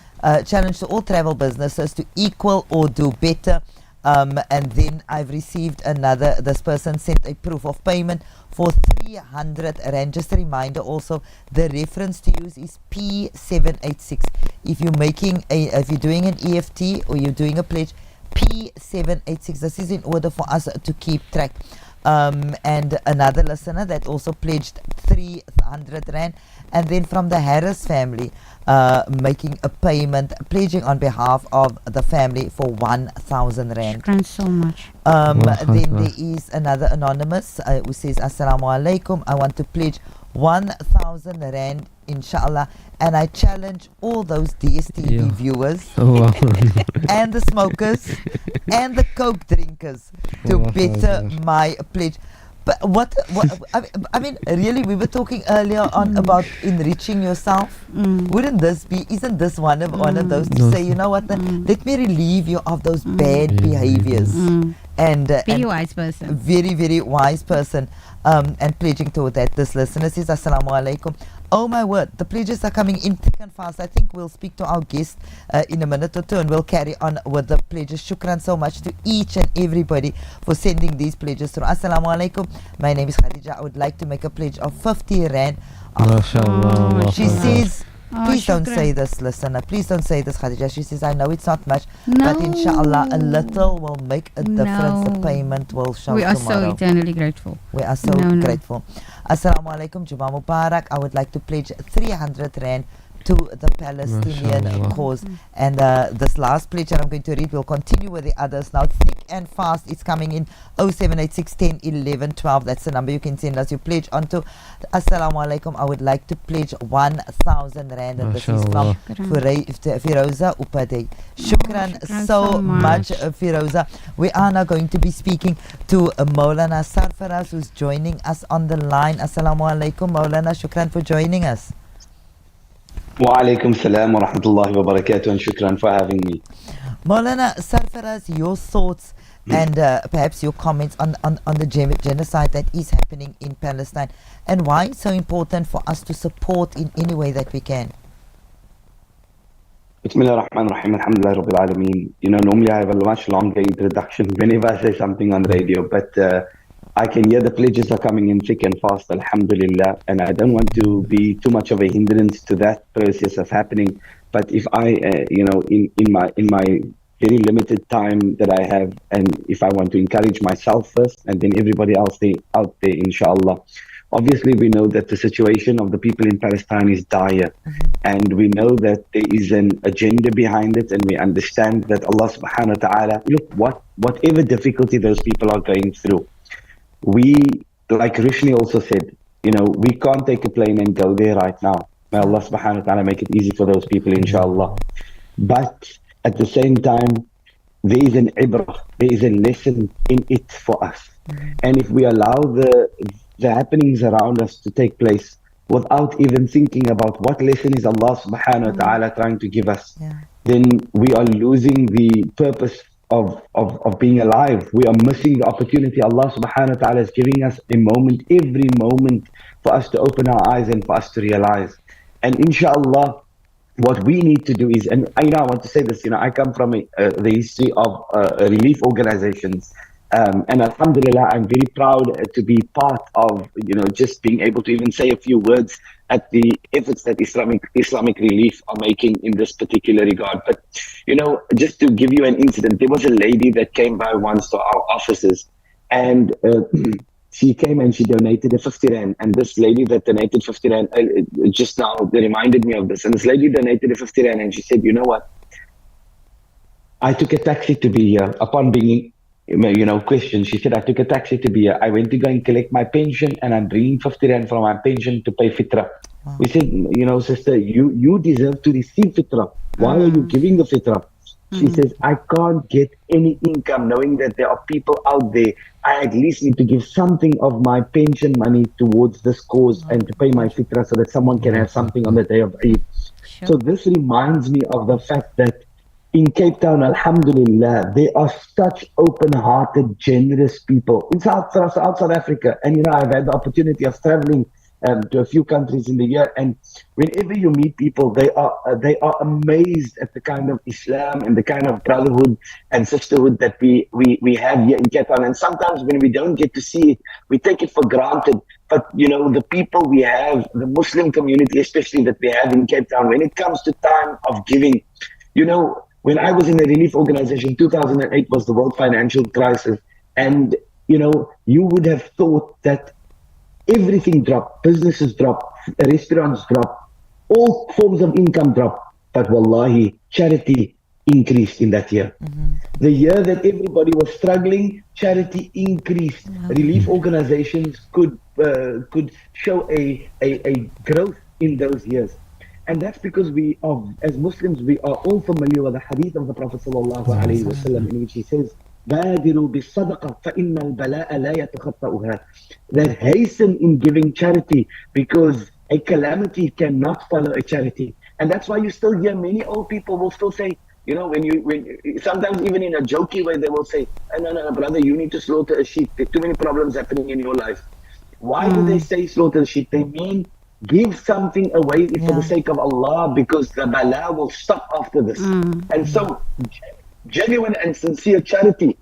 Challenge to all travel businesses to equal or do better. And then I've received this person sent a proof of payment for 300 Rand. Just a reminder also, the reference to use is P786. If you're doing an EFT or you're doing a pledge, P786. This is in order for us to keep track. And another listener that also pledged 300 Rand. And then from the Harris family, making a payment, pledging on behalf of the family for 1,000 Rand. Thanks so much. Then there is another anonymous who says, Assalamu alaikum, I want to pledge 1,000 Rand, inshallah, and I challenge all those DSTV viewers and the smokers and the Coke drinkers to better my pledge. But I mean, really, we were talking earlier on about enriching yourself. Isn't this one of those to say, you know what, let me relieve you of those bad behaviors. And very wise person. Very, very wise person. And pledging to that. This listener says, Assalamu alaikum. Oh my word, the pledges are coming in thick and fast. I think we'll speak to our guest in a minute or two, and we'll carry on with the pledges. Shukran so much to each and everybody for sending these pledges through. Assalamu alaikum. My name is Khadija. I would like to make a pledge of 50 Rand. She says, please don't say this, listener. Please don't say this, Khadija. She says, I know it's not much, but inshallah, a little will make a difference. The payment will show tomorrow. We are so eternally grateful. We are so grateful. Assalamu alaikum, Juma Mubarak. I would like to pledge 300 Rand to the Palestinian MashaAllah. cause. And this last pledge that I'm going to read will continue with the others. Now, thick and fast, it's coming in 0786 10 11 12. That's the number you can send us your pledge onto. Assalamu alaikum. I would like to pledge 1,000 rand, and this is from Firoza Upadey. Shukran so much, Firoza. We are now going to be speaking to Maulana Sarfaraz, who's joining us on the line. Assalamu alaikum, Maulana. Shukran for joining us. Wa alaikum salam wa rahmatullahi wa barakatuh, and shukran for having me. Maulana Sarfaraz, your thoughts and perhaps your comments on the genocide that is happening in Palestine, and why it's so important for us to support in any way that we can. Bismillah ar-Rahman ar-Rahim, alhamdulillah rabbil alameen. You know, normally I have a much longer introduction whenever I say something on radio, but I can hear the pledges are coming in thick and fast, alhamdulillah, and I don't want to be too much of a hindrance to that process of happening. But if I, in my very limited time that I have, and if I want to encourage myself first, and then everybody else out there, inshallah. Obviously, we know that the situation of the people in Palestine is dire, and we know that there is an agenda behind it, and we understand that Allah subhanahu wa ta'ala, look, whatever difficulty those people are going through, we, like Rishni also said, we can't take a plane and go there right now. May Allah subhanahu wa ta'ala make it easy for those people, inshallah. But at the same time, there is an ibrah, there is a lesson in it for us. And if we allow the happenings around us to take place without even thinking about what lesson is Allah subhanahu wa ta'ala trying to give us, then we are losing the purpose of being alive. We are missing the opportunity Allah subhanahu wa ta'ala is giving us every moment for us to open our eyes and for us to realize. And inshallah, what we need to do is, and I want to say this, I come from the history of relief organizations. And alhamdulillah, I'm very proud to be part of, just being able to even say a few words at the efforts that Islamic Relief are making in this particular regard. But, just to give you an incident, there was a lady that came by once to our offices, and she came and she donated a 50 rand. And this lady that donated 50 rand, just now, they reminded me of this. And this lady donated a 50 rand, and she said, you know what? I took a taxi to be here. Upon being question. She said, I took a taxi to be here. I went to go and collect my pension, and I'm bringing 50 rand from my pension to pay fitra. Wow. We said, sister, you deserve to receive fitra. Why are you giving the fitra? She says, I can't get any income knowing that there are people out there. I at least need to give something of my pension money towards this cause and to pay my fitra so that someone can have something on the day of Eid. Sure. So this reminds me of the fact that in Cape Town, alhamdulillah, they are such open-hearted, generous people. In South Africa, and I've had the opportunity of traveling to a few countries in the year, and whenever you meet people, they are amazed at the kind of Islam and the kind of brotherhood and sisterhood that we have here in Cape Town. And sometimes when we don't get to see it, we take it for granted. But the people we have, the Muslim community especially that we have in Cape Town, when it comes to time of giving, when I was in a relief organization, 2008 was the world financial crisis. And, you would have thought that everything dropped, businesses dropped, restaurants dropped, all forms of income dropped. But wallahi, charity increased in that year. The year that everybody was struggling, charity increased. Relief organizations could show a growth in those years. And that's because as Muslims, we are all familiar with the hadith of the Prophet ﷺ, in which he says, بَادِرُوا بِالصَّدَقَةِ فَإِنَّ الْبَلَاءَ لَا يَتَخَطَّئُهَا. That hasten in giving charity, because a calamity cannot follow a charity. And that's why you still hear many old people will still say, when sometimes even in a jokey way, they will say, no, brother, you need to slaughter a sheep. There are too many problems happening in your life. Why do they say slaughter a sheep? They mean give something away for the sake of Allah, because the bala will stop after this. And so genuine and sincere charity,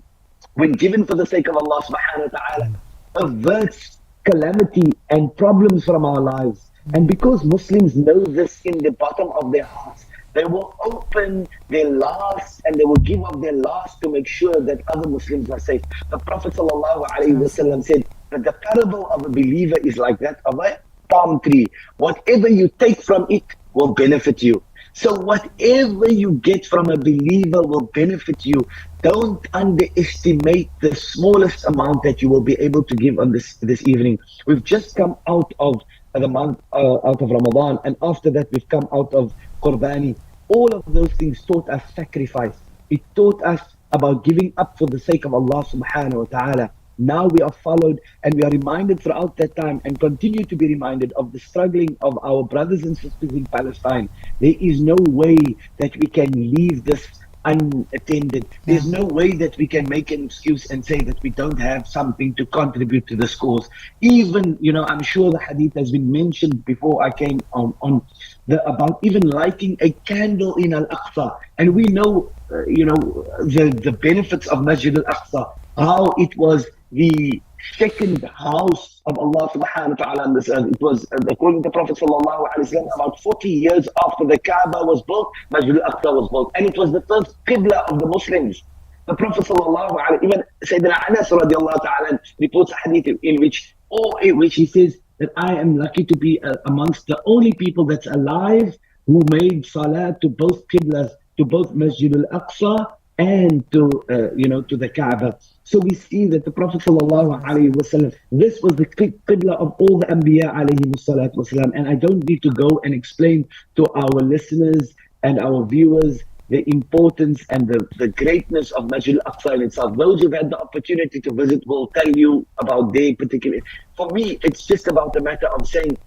when given for the sake of Allah subhanahu wa ta'ala, averts calamity and problems from our lives. And because Muslims know this in the bottom of their hearts, they will open their last and they will give up their last to make sure that other Muslims are safe. The Prophet ﷺ said that the parable of a believer is like that of a palm tree. Whatever you take from it will benefit you. So whatever you get from a believer will benefit you. Don't underestimate the smallest amount that you will be able to give on this evening. We've just come out of the month out of Ramadan, and after that we've come out of Qurbani. All of those things taught us sacrifice. It taught us about giving up for the sake of Allah subhanahu wa ta'ala. Now we are followed and we are reminded throughout that time and continue to be reminded of the struggling of our brothers and sisters in Palestine. There is no way that we can leave this unattended. There's no way that we can make an excuse and say that we don't have something to contribute to this cause. Even, I'm sure the hadith has been mentioned before I came on about even lighting a candle in Al-Aqsa. And we know, the benefits of Masjid Al-Aqsa, how it was the second house of Allah subhanahu wa ta'ala on this earth. It was, according to the Prophet sallallahu alaihi wasallam, about 40 years after the Kaaba was built, Masjid Al-Aqsa was built. And it was the first qibla of the Muslims. The Prophet sallallahu alaihi wasallam, even Sayyidina Anas radiallahu ta'ala reports a hadith in which he says that I am lucky to be amongst the only people that's alive who made salah to both qiblas, to both Masjid Al-Aqsa and to the Kaaba. So we see that the Prophet sallallahu alaihi wasallam, this was the qibla of all the Anbiya alayhi salatu wasalam. And I don't need to go and explain to our listeners and our viewers the importance and the greatness of Masjid Al-Aqsa in itself. Those who've had the opportunity to visit will tell you about their particular. For me, it's just about a matter of saying,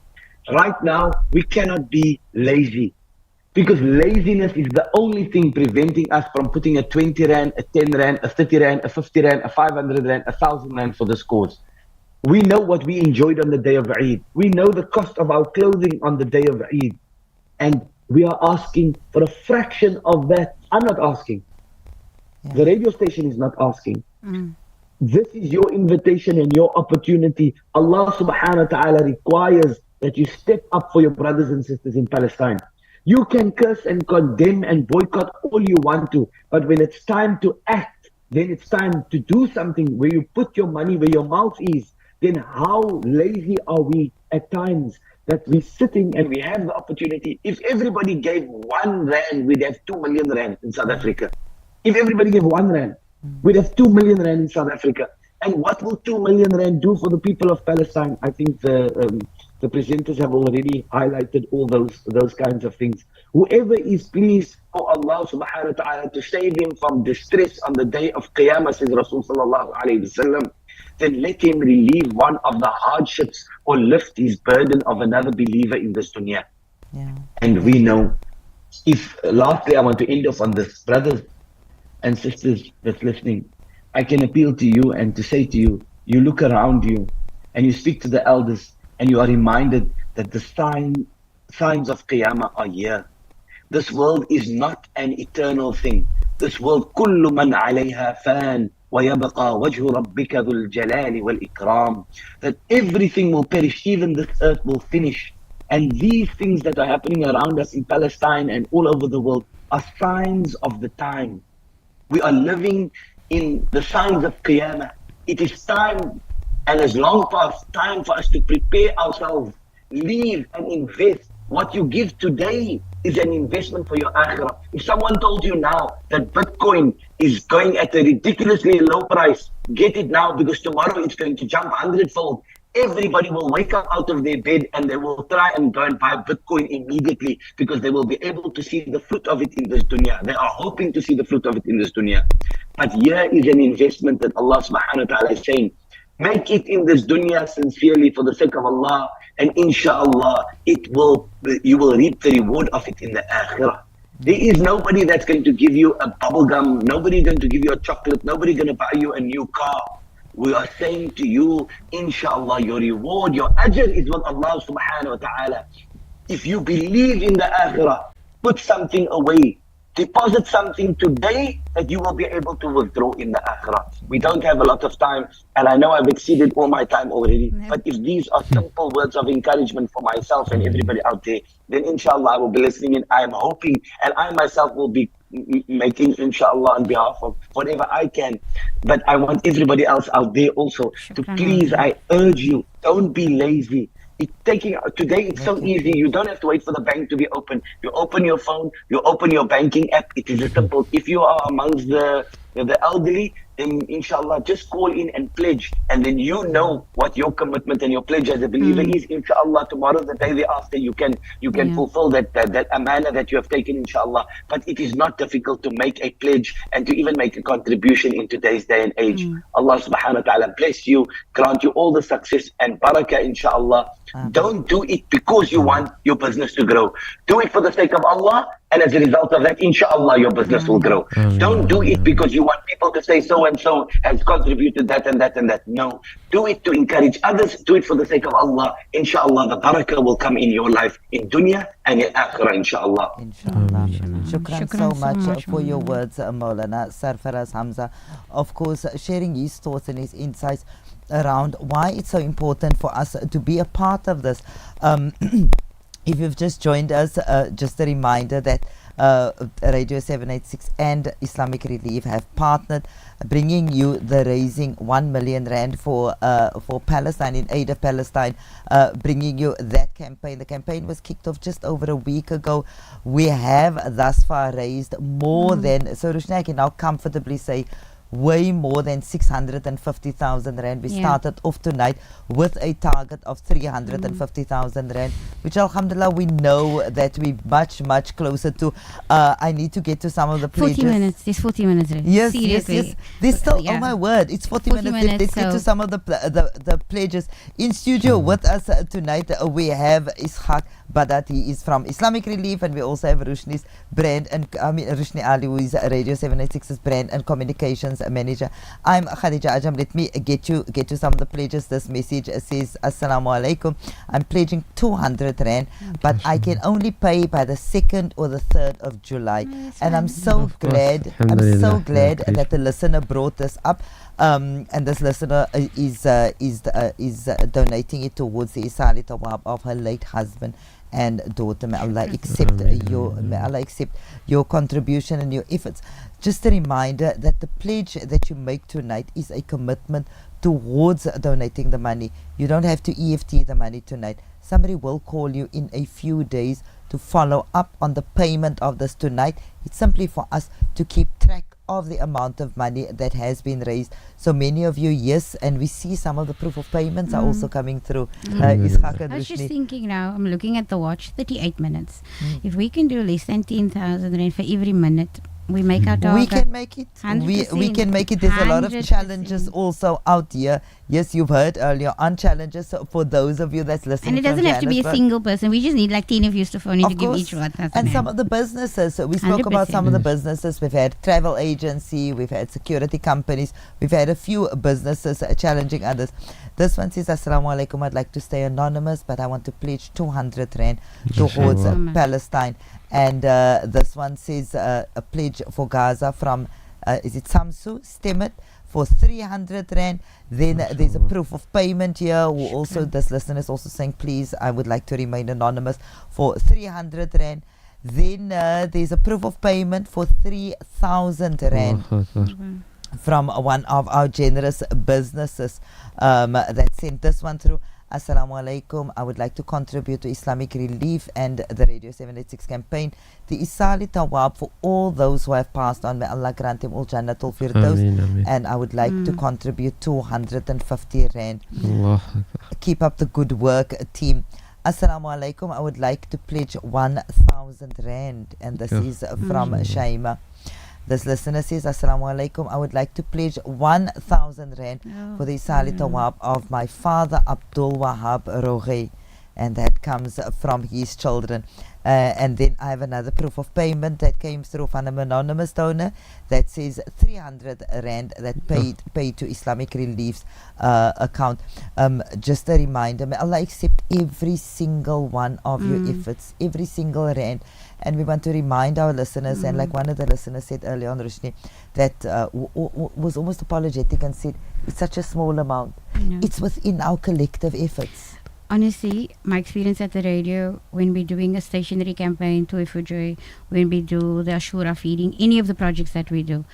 right now, we cannot be lazy. Because laziness is the only thing preventing us from putting a 20 Rand, a 10 Rand, a 30 Rand, a 50 Rand, a 500 Rand, 1,000 Rand for this cause. We know what we enjoyed on the day of Eid. We know the cost of our clothing on the day of Eid. And we are asking for a fraction of that. I'm not asking. The radio station is not asking. This is your invitation and your opportunity. Allah subhanahu wa ta'ala requires that you step up for your brothers and sisters in Palestine. You can curse and condemn and boycott all you want to, but when it's time to act, then it's time to do something where you put your money where your mouth is. Then how lazy are we at times that we're sitting and we have the opportunity? If everybody gave 1 Rand, we'd have 2 million Rand in South Africa. If everybody gave 1 Rand, we'd have 2 million Rand in South Africa. And what will 2 million Rand do for the people of Palestine? I think the presenters have already highlighted all those kinds of things. Whoever is pleased for Allah subhanahu wa ta'ala to save him from distress on the day of Qiyamah, says Rasul sallallahu alayhi wasallam, then let him relieve one of the hardships or lift his burden of another believer in this dunya. And we know, lastly I want to end off on this, brothers and sisters that's listening, I can appeal to you and to say to you, you look around you and you speak to the elders, and you are reminded that the signs of Qiyamah are here. This world is not an eternal thing. This world, كُلُّ مَنْ عَلَيْهَا فَانٍ وَيَبْقَى وَجْهُ رَبِّكَ ذُو الْجَلَالِ وَالْإِكْرَامِ. That everything will perish, even this earth will finish. And these things that are happening around us in Palestine and all over the world are signs of the time. We are living in the signs of Qiyamah. It is time, and as long past time for us to prepare ourselves, leave and invest. What you give today is an investment for your akhirah. If someone told you now that Bitcoin is going at a ridiculously low price, get it now because tomorrow it's going to jump 100-fold. Everybody will wake up out of their bed and they will try and go and buy Bitcoin immediately because they will be able to see the fruit of it in this dunya. They are hoping to see the fruit of it in this dunya. But here is an investment that Allah subhanahu wa ta'ala is saying, make it in this dunya sincerely for the sake of Allah, and inshallah you will reap the reward of it in the akhirah. There is nobody that's going to give you a bubble gum, nobody going to give you a chocolate, nobody going to buy you a new car. We are saying to you, inshallah, your reward, your ajr is with Allah subhanahu wa ta'ala. If you believe in the akhirah, put something away. Deposit something today that you will be able to withdraw in the akhirah. We don't have a lot of time, and I know I've exceeded all my time already. But if these are simple words of encouragement for myself and everybody out there, then inshallah I will be listening in. I am hoping, and I myself will be making inshallah on behalf of whatever I can. But I want everybody else out there also to please, I urge you, don't be lazy. Today it's so easy. You don't have to wait for the bank to be open. You open your phone, you open your banking app. It is simple. If you are amongst the elderly, then inshallah just call in and pledge, and then you know what your commitment and your pledge as a believer is. Inshallah, tomorrow, the day thereafter, you can fulfill that amana that you have taken, inshallah. But it is not difficult to make a pledge and to even make a contribution in today's day and age. Allah subhanahu wa ta'ala bless you, grant you all the success and barakah, inshallah. Don't do it because you want your business to grow. Do it for the sake of Allah, and as a result of that, inshallah, your business will grow. Don't do it because you want people to say so and so has contributed that and that and that. No. Do it to encourage others. Do it for the sake of Allah. Inshallah, the barakah will come in your life in dunya and in akhirah, inshallah. Inshallah. Shukran so much for your words, Maulana Sarfaraz Hamza. Of course, sharing his thoughts and his insights around why it's so important for us to be a part of this. If you've just joined us, just a reminder that Radio 786 and Islamic Relief have partnered, bringing you the raising 1 million rand for Palestine, in aid of Palestine, bringing you that campaign. The campaign was kicked off just over a week ago. We have thus far raised more than, so Rushni, I can now comfortably say, way more than 650,000 rand. We started off tonight with a target of 350,000 rand, which alhamdulillah we know that we're much closer to. I need to get to some of the pledges. 40 minutes. There's 40 minutes. Yes, yes. There's still, oh my word, it's 40 minutes. Let's get to some of the pledges. In studio with us tonight, we have Ishaq Badat. He is from Islamic Relief, and we also have Rushni's brand, and Rushni Ali, who is Radio 786's brand and communications manager. I'm Khadija Ajam. Let me get you some of the pledges. This message says, Assalamu alaikum. I'm pledging 200 rand, but I can only pay by the 2nd or the 3rd of July. And I'm so glad that the listener brought this up. And this listener is donating it towards the Isali Tawab of her late husband and daughter. May Allah accept your contribution and your efforts. Just a reminder that the pledge that you make tonight is a commitment towards donating the money. You don't have to EFT the money tonight. Somebody will call you in a few days to follow up on the payment of this tonight. It's simply for us to keep track of the amount of money that has been raised. So many of you, yes, and we see some of the proof of payments are also coming through. I was just thinking now, I'm looking at the watch, 38 minutes. If we can do less than 10,000 rand for every minute, we make our target. We can make it. We can make it. There's a lot of challenges also out here. Yes, you've heard earlier on challenges for those of you that's listening. And it doesn't have to be a single person. We just need like 10 of you to phone in to give each one. And some of the businesses. We spoke about some of the businesses. We've had travel agency. We've had security companies. We've had a few businesses challenging others. This one says, Assalamu alaikum. I'd like to stay anonymous, but I want to pledge 200 rand towards Palestine. And this one says a pledge for Gaza from, is it Samsu Stemmet, for 300 rand. Then there's a proof of payment here. Also, this listener is also saying, please, I would like to remain anonymous, for 300 rand. Then there's a proof of payment for 3,000 rand from one of our generous businesses that sent this one through. Assalamu alaikum. I would like to contribute to Islamic Relief and the Radio 786 campaign, the Isali Tawab, for all those who have passed on. May Allah grant them all Jannatul Firdaus. And I would like to contribute 250 rand. Keep up the good work, team. Assalamu alaikum. I would like to pledge 1,000 rand, and this is from Shaima. This listener says, Assalamu alaikum. I would like to pledge 1,000 rand for the Isali Tawab of my father, Abdul Wahab Roge. And that comes from his children. And then I have another proof of payment that came through from an anonymous donor that says 300 rand that paid to Islamic Relief's account. Just a reminder, may Allah accept every single one of your efforts, every single rand. And we want to remind our listeners, and like one of the listeners said earlier on, Rushni, that was almost apologetic and said, it's such a small amount. It's within our collective efforts. Honestly, my experience at the radio, when we're doing a stationary campaign, Toy for Joy, when we do the Ashura feeding, any of the projects that we do,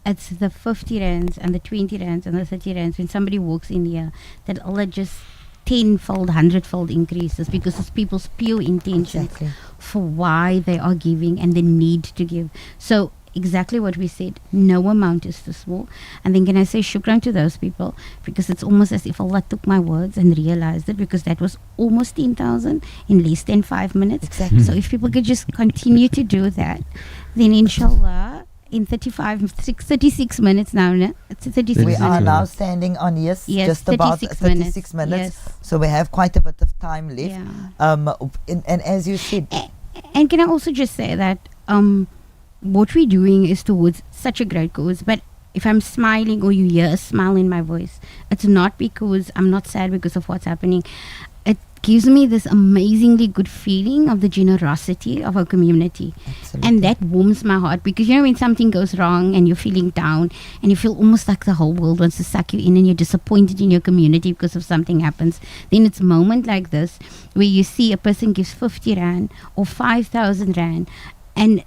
it's the 50 rands and the 20 rands and the 30 rands when somebody walks in here, that Allah just tenfold, hundredfold increases because it's people's pure intentions for why they are giving and the need to give. So exactly what we said, no amount is too small. And then can I say shukran to those people, because it's almost as if Allah took my words and realized it, because that was almost 10,000 in less than 5 minutes. So if people could just continue to do that, then inshallah in 36 minutes now, no? It's 36 we minutes. are now standing on just about 36 minutes. So we have quite a bit of time left. And as you said, and can I also just say that what we're doing is towards such a great cause, but if I'm smiling or you hear a smile in my voice, it's not because I'm not sad because of what's happening. It gives me this amazingly good feeling of the generosity of our community. And that warms my heart, because you know when something goes wrong and you're feeling down and you feel almost like the whole world wants to suck you in and you're disappointed in your community because of something happens, then it's a moment like this where you see a person gives 50 rand or 5,000 rand and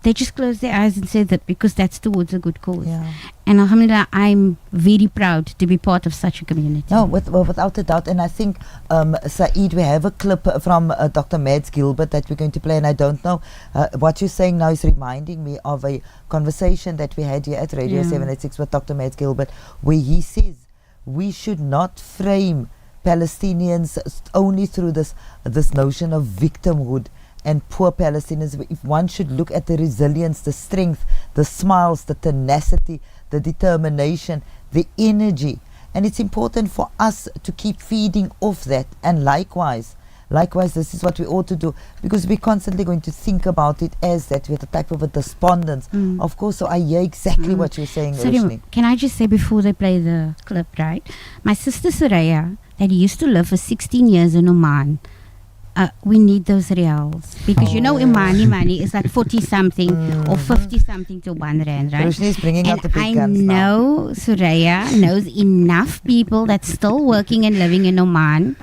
they just close their eyes and say that because that's towards a good cause. And alhamdulillah, I'm very proud to be part of such a community. No, without a doubt. And I think, Saeed, we have a clip from Dr. Mads Gilbert that we're going to play. And I don't know, what you're saying now is reminding me of a conversation that we had here at Radio 786 with Dr. Mads Gilbert, where he says we should not frame Palestinians only through this notion of victimhood and poor Palestinians. If one should look at the resilience, the strength, the smiles, the tenacity, the determination, the energy. And it's important for us to keep feeding off that. And likewise, this is what we ought to do, because we're constantly going to think about it as that with a type of a despondence. Of course, so I hear exactly what you're saying, Roshni. Can I just say before they play the clip, right? My sister Soraya, that used to live for 16 years in Oman, we need those reals, because you know Imani money is like 40 something or 50 something to 1 rand, right? Roshni is bringing out the big I guns know Suraya knows enough people that's still working and living in Oman.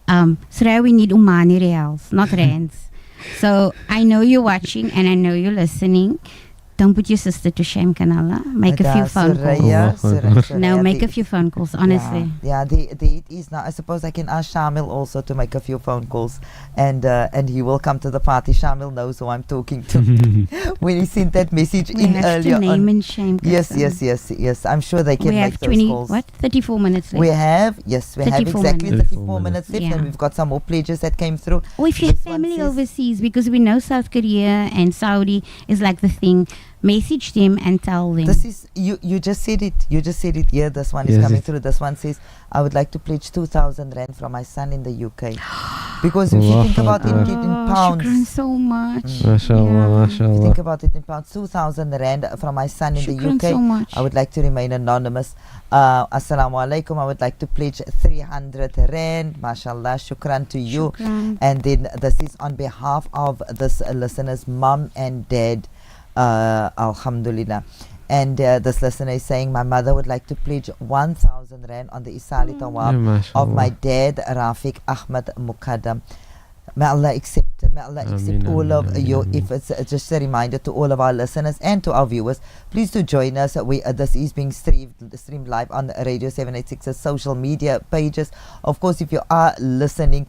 Suraya, we need Omani reals, not rands. So I know you're watching and I know you're listening. Don't put your sister to shame, Kanala. Make a few phone calls. No, make a few phone calls, honestly. Yeah, it is now. I suppose I can ask Shamil also to make a few phone calls, and he will come to the party. Shamil knows who I'm talking to. When he sent that message we in have earlier to name and shame. Yes. I'm sure they can make those calls. 34 minutes left. We have exactly 34 minutes left, and we've got some more pledges that came through. Or if you have family overseas, because we know South Korea and Saudi is like the thing. Message them and tell them. This is you just said it. Here, this one is coming through. This one says, I would like to pledge 2,000 rand from my son in the UK. Because if you think about it in pounds. Shukran so much. Mashallah. If you think about it in pounds, 2,000 rand from my son in the UK. So much. I would like to remain anonymous. Assalamu alaikum. I would like to pledge 300 rand. Mashallah. Shukran to you. Shukran. And then this is on behalf of this listener's mum and dad. Alhamdulillah. And this listener is saying, my mother would like to pledge 1,000 rand on the Isali Tawab of my dad, Rafiq Ahmad Mukaddam. May Allah accept all of you. If it's just a reminder to all of our listeners and to our viewers, please do join us. This is being streamed live on Radio 786's social media pages. Of course, if you are listening,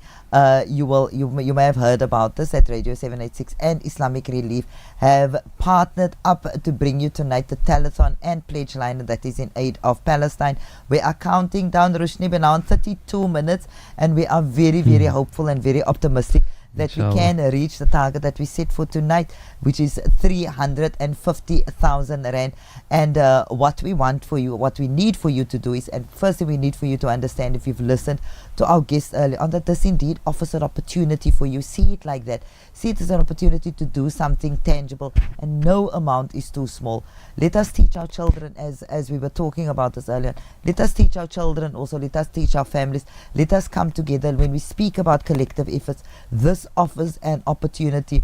you may have heard about this, at Radio 786 and Islamic Relief have partnered up to bring you tonight the telethon and pledge line that is in aid of Palestine. We are counting down, Roshni, we're now on 32 minutes, and we are very, very hopeful and very optimistic that we can reach the target that we set for tonight, which is 350,000 rand. And what we want for you, what we need for you to do is, and firstly we need for you to understand, if you've listened to our guests earlier on, that this indeed offers an opportunity for you. See it like that. See it as an opportunity to do something tangible, and no amount is too small. Let us teach our children, as we were talking about this earlier, let us teach our children also, let us teach our families, let us come together when we speak about collective efforts. This this offers an opportunity.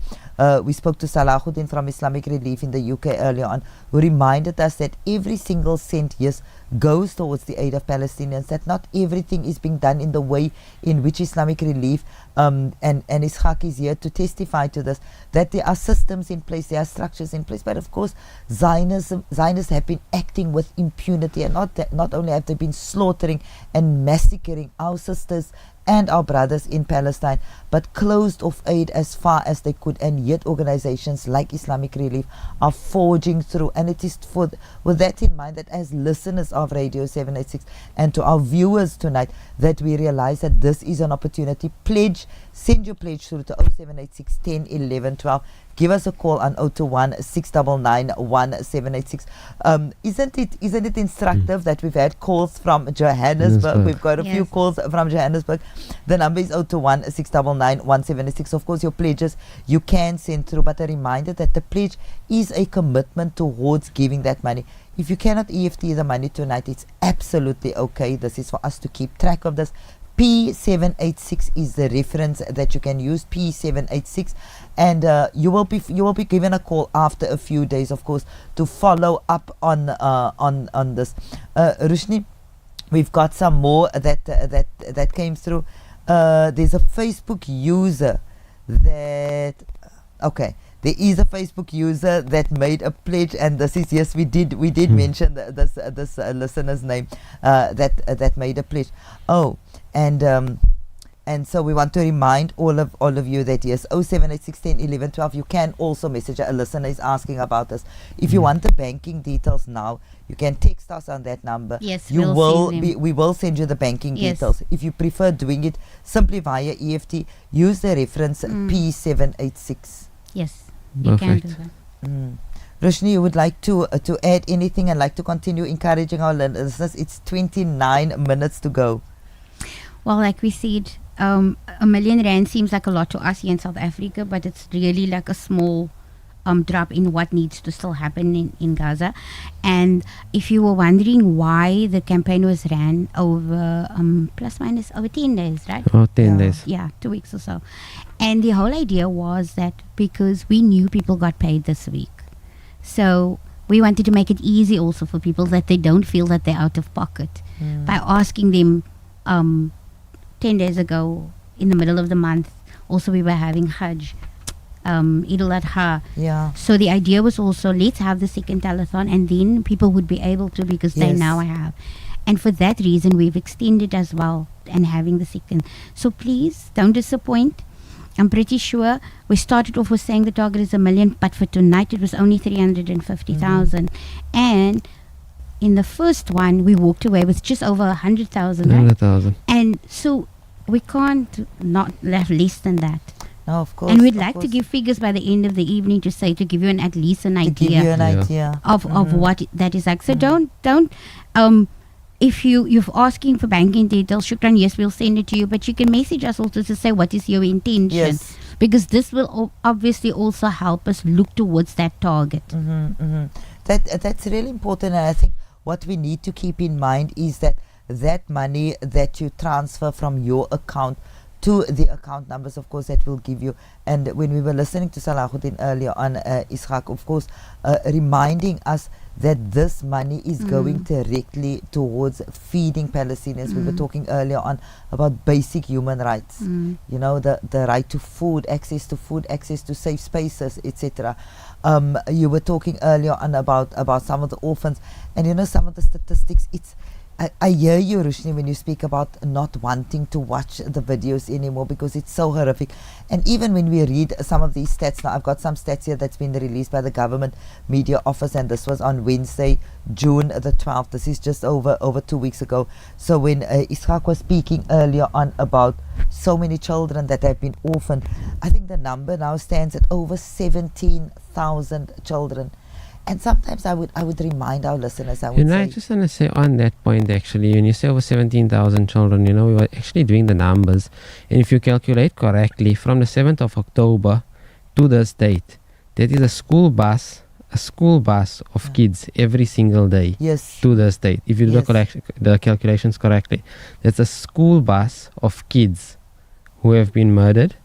We spoke to Salahuddin from Islamic Relief in the UK earlier on, who reminded us that every single cent, yes, goes towards the aid of Palestinians, that not everything is being done in the way in which Islamic Relief and Ishaq is here to testify to this, that there are systems in place, there are structures in place, but of course Zionists have been acting with impunity, and not only have they been slaughtering and massacring our sisters and our brothers in Palestine, but closed off aid as far as they could, and yet organizations like Islamic Relief are forging through. And it is with that in mind that as listeners of Radio 786 and to our viewers tonight, that we realize that this is an opportunity. Send your pledge through to 0786 10 11 12. Give us a call on 021 699 1786. Isn't it instructive that we've had calls from Johannesburg? We've got a few calls from Johannesburg. The number is 021 699 1786. Of course, your pledges you can send through, but a reminder that the pledge is a commitment towards giving that money. If you cannot EFT the money tonight, it's absolutely okay. This is for us to keep track of this. P786 is the reference that you can use, P786, and you will be given a call after a few days, of course, to follow up on this. Rushni, we've got some more that came through. There's a Facebook user that there is a Facebook user that made a pledge, and this is, yes, we did mention this listener's name that made a pledge. And so we want to remind all of you that yes, 0786 10 11 12. You can also message. A listener is asking about this. If you want the banking details now, you can text us on that number. Yes, we will send you the banking details. If you prefer doing it simply via EFT, use the reference P786. Yes, you can do that. Roshni, you would like to add anything and like to continue encouraging our listeners? It's 29 minutes to go. Well, like we said, R1 million seems like a lot to us here in South Africa, but it's really like a small drop in what needs to still happen in Gaza. And if you were wondering why the campaign was ran over plus minus over 10 days, right? Oh, 10 days. Yeah, 2 weeks or so. And the whole idea was that because we knew people got paid this week, so we wanted to make it easy also for people that they don't feel that they're out of pocket by asking them 10 days ago in the middle of the month. Also, we were having Hajj, Eid al-Adha. Yeah. So the idea was also, let's have the second telethon, and then people would be able to, because they now have. And for that reason, we've extended as well and having the second. So please don't disappoint. I'm pretty sure we started off with saying the target is 1 million, but for tonight it was only 350,000. And in the first one, we walked away with just over 100,000, right? 100,000. And so we can't not have less than that. No, of course. And we'd like to give figures by the end of the evening to say, to give you at least an idea of what that is like. So don't if you're asking for banking details, Shukran, yes, we'll send it to you, but you can message us also to say what is your intention. Yes. Because this will obviously also help us look towards that target. That's really important, and I think what we need to keep in mind is that money that you transfer from your account to the account numbers, of course, that will give you. And when we were listening to Salahuddin earlier on, Ishaq, of course, reminding us that this money is going directly towards feeding Palestinians. We were talking earlier on about basic human rights, you know, the right to food, access to safe spaces, etc. You were talking earlier on about some of the orphans, and you know, some of the statistics. I hear you, Rushni, when you speak about not wanting to watch the videos anymore because it's so horrific. And even when we read some of these stats, now I've got some stats here that's been released by the government media office, and this was on Wednesday, June the 12th. This is just over 2 weeks ago. So when Ishaq was speaking earlier on about so many children that have been orphaned, I think the number now stands at over 17,000 children. And sometimes I would remind our listeners, I just want to say on that point, actually, when you say over 17,000 children, you know, we were actually doing the numbers. And if you calculate correctly, from the 7th of October to this date, that is a school bus of kids every single day. Yes. To this date. If you do the calculations correctly, that's a school bus of kids who have been murdered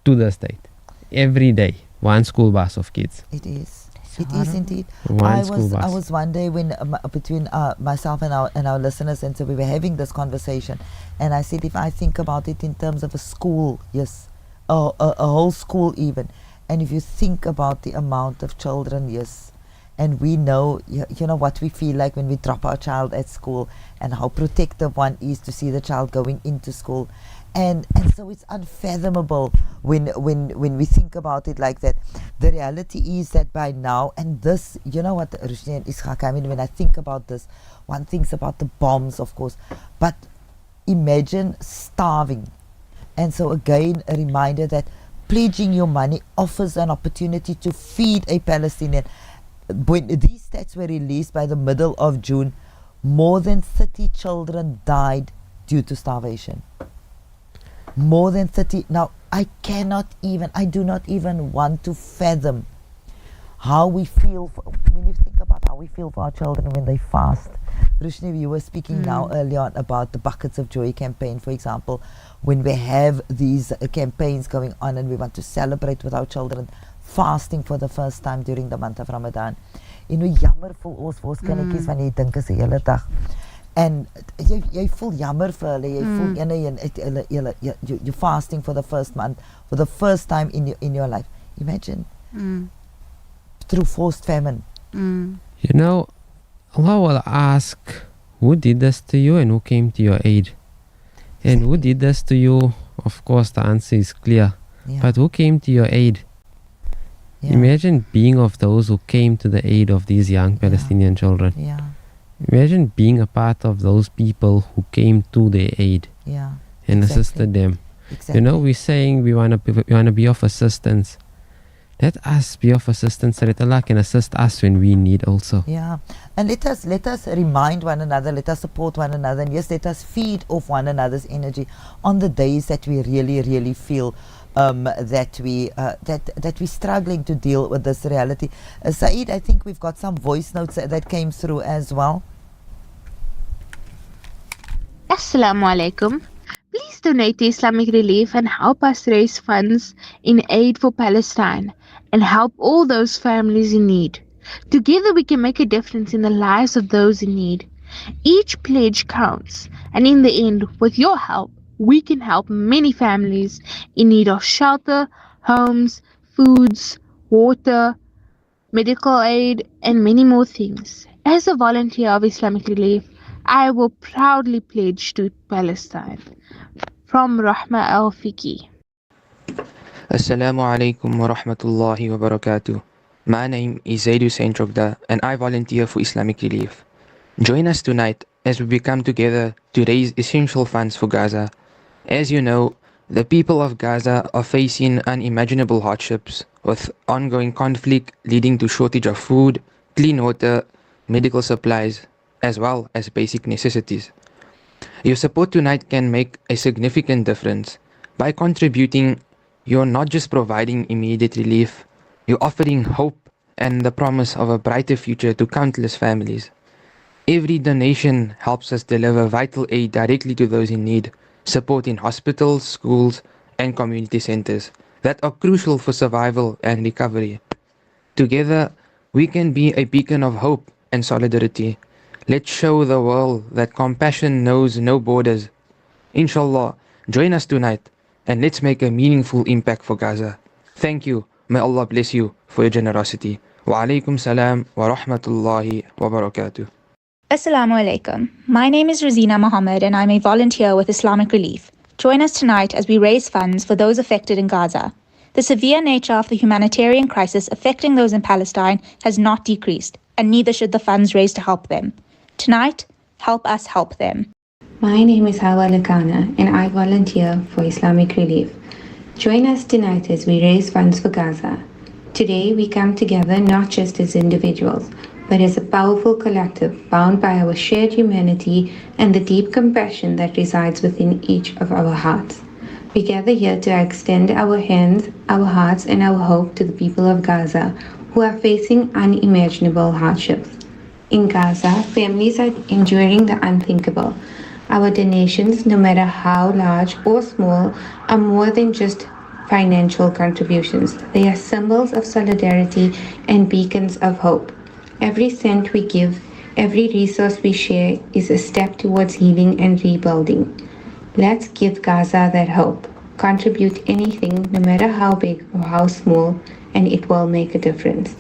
to the state. Every day, one school bus of kids. It is. It is indeed. One school I bus. was one day when between myself and our listeners, and so we were having this conversation, and I said, if I think about it in terms of a school, yes, a whole school even, and if you think about the amount of children, yes, and we know, you know what we feel like when we drop our child at school, and how protective one is to see the child going into school. And so it's unfathomable when we think about it like that. The reality is that by now, and this, you know what, Rushni and Ishaq, I mean, when I think about this, one thinks about the bombs, of course, but imagine starving. And so again, a reminder that pledging your money offers an opportunity to feed a Palestinian. When these stats were released by the middle of June, more than 30 children died due to starvation. More than 30. Now, I do not even want to fathom how we feel, when you think about how we feel for our children when they fast. Rushni, you were speaking now earlier on about the Buckets of Joy campaign, for example, when we have these campaigns going on and we want to celebrate with our children fasting for the first time during the month of Ramadan. You know, jammer voel ons kindertjies van jy dink is 'n hele dag. En jy voel jammer vir hulle, jy voel you're fasting for the first month, for the first time in your life. Imagine through forced famine. You know, Allah will ask, who did this to you and who came to your aid? And who did this to you? Of course, the answer is clear. Yeah. But who came to your aid? Yeah. Imagine being of those who came to the aid of these young Palestinian children. Yeah. Imagine being a part of those people who came to their aid Yeah. and Exactly. assisted them. Exactly. You know, we're saying we want to be of assistance. Let us be of assistance so that Allah can assist us when we need also. Yeah, and let us remind one another, let us support one another, and yes, let us feed off one another's energy on the days that we really feel that we're struggling to deal with this reality. Saeed, I think we've got some voice notes that came through as well. Assalamu alaikum. Please donate to Islamic Relief and help us raise funds in aid for Palestine and help all those families in need. Together we can make a difference in the lives of those in need. Each pledge counts, and in the end, with your help, we can help many families in need of shelter, homes, foods, water, medical aid, and many more things. As a volunteer of Islamic Relief, I will proudly pledge to Palestine. From Rahma Al-Fiki. Assalamu alaikum wa rahmatullahi wa barakatuh. My name is Zaid Hussein Chokda and I volunteer for Islamic Relief. Join us tonight as we come together to raise essential funds for Gaza. As you know, the people of Gaza are facing unimaginable hardships with ongoing conflict leading to shortage of food, clean water, medical supplies, as well as basic necessities. Your support tonight can make a significant difference. By contributing, you're not just providing immediate relief, you're offering hope and the promise of a brighter future to countless families. Every donation helps us deliver vital aid directly to those in need, supporting hospitals, schools, and community centers that are crucial for survival and recovery. Together, we can be a beacon of hope and solidarity. Let's show the world that compassion knows no borders. Inshallah, join us tonight and let's make a meaningful impact for Gaza. Thank you. May Allah bless you for your generosity. Wa alaikum salam wa rahmatullahi wa barakatuh. Assalamu alaikum. My name is Razina Mohammed and I'm a volunteer with Islamic Relief. Join us tonight as we raise funds for those affected in Gaza. The severe nature of the humanitarian crisis affecting those in Palestine has not decreased, and neither should the funds raised to help them. Tonight, help us help them. My name is Hawa Lakana and I volunteer for Islamic Relief. Join us tonight as we raise funds for Gaza. Today we come together not just as individuals, but as a powerful collective bound by our shared humanity and the deep compassion that resides within each of our hearts. We gather here to extend our hands, our hearts, and our hope to the people of Gaza who are facing unimaginable hardships. In Gaza, families are enduring the unthinkable. Our donations, no matter how large or small, are more than just financial contributions. They are symbols of solidarity and beacons of hope. Every cent we give, every resource we share is a step towards healing and rebuilding. Let's give Gaza that hope. Contribute anything, no matter how big or how small, and it will make a difference.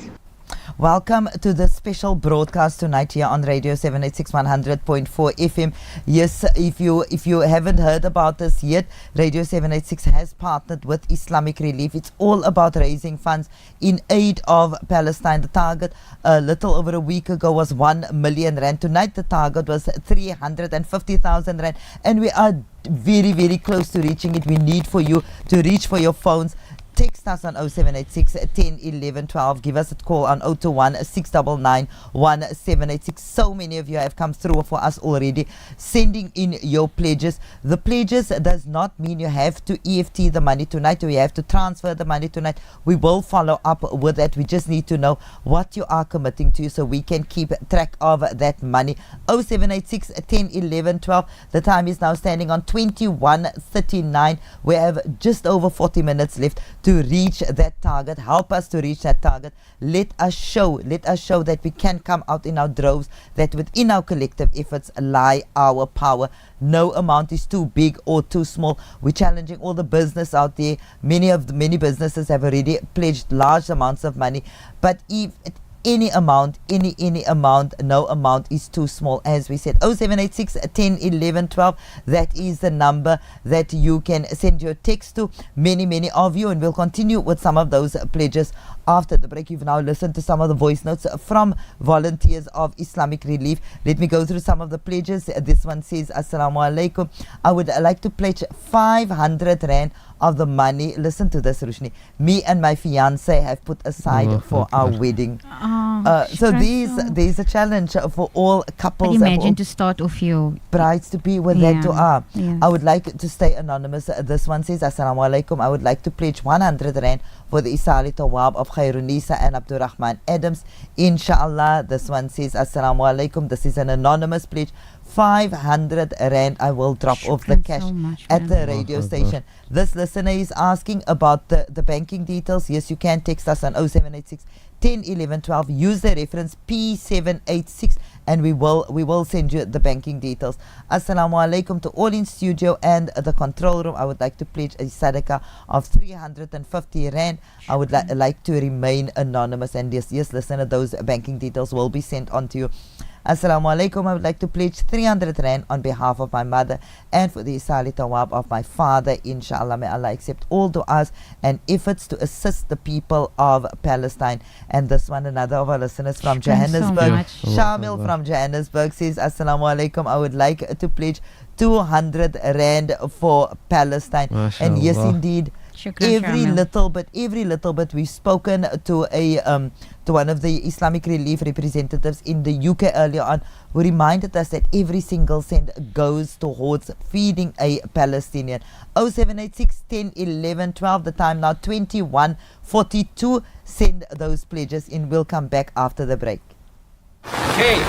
Welcome to this special broadcast tonight here on Radio 786 100.4 FM. Yes, if you haven't heard about this yet, Radio 786 has partnered with Islamic Relief. It's all about raising funds in aid of Palestine. The target a little over a week ago was 1 million rand. Tonight the target was 350,000 rand, and we are very, very close to reaching it. We need for you to reach for your phones. Text us on 0786 10 11 12. Give us a call on 021 699 1786. So many of you have come through for us already, sending in your pledges. The pledges does not mean you have to EFT the money tonight or you have to transfer the money tonight. We will follow up with that. We just need to know what you are committing to so we can keep track of that money. 0786 10 11 12. The time is now standing on 21:39. We have just over 40 minutes left to reach that target. Help us to reach that target. Let us show that we can come out in our droves, that within our collective efforts lie our power. No amount is too big or too small. We're challenging all the business out there. Many businesses have already pledged large amounts of money, but if any amount, no amount is too small. As we said, 0786 10 11 12. That is the number that you can send your text to. Many of you, and we'll continue with some of those pledges after the break. You've now listened to some of the voice notes from volunteers of Islamic Relief. Let me go through some of the pledges. This one says, Assalamu alaikum. I would like to pledge 500 rand of the money. Listen to this, Rushni. Me and my fiance have put aside for our wedding. So there's a challenge for all couples. But imagine to start off your brides to be with that dua. I would like to stay anonymous. This one says, Assalamu alaikum. I would like to pledge 100 rand for the Isali Tawab of Khairunisa and Abdurrahman Adams. Inshallah. This one says, Assalamu alaikum. This is an anonymous pledge. 500 rand. I will drop off the cash at the radio station. This listener is asking about the banking details. Yes, you can text us on 0786 10 11 12. Use the reference P786 and we will send you the banking details. Assalamu alaikum to all in studio and the control room. I would like to pledge a sadaqah of 350 rand. I would like to remain anonymous, and yes listener, those banking details will be sent on to you. Assalamu alaikum. I would like to pledge 300 rand on behalf of my mother and for the Isali Tawab of my father. Inshallah, may Allah accept all du'as and efforts to assist the people of Palestine. And this one, another of our listeners from Johannesburg, Shamil from Johannesburg, says, Assalamu alaikum. I would like to pledge 200 rand for Palestine. And yes, indeed, every little bit we've spoken to to one of the Islamic Relief representatives in the UK earlier on, who reminded us that every single cent goes towards feeding a Palestinian. 0786 10 11 12. The time now 21:42. Send those pledges in. We'll come back after the break. Kate,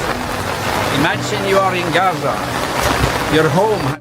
imagine you are in Gaza. Your home.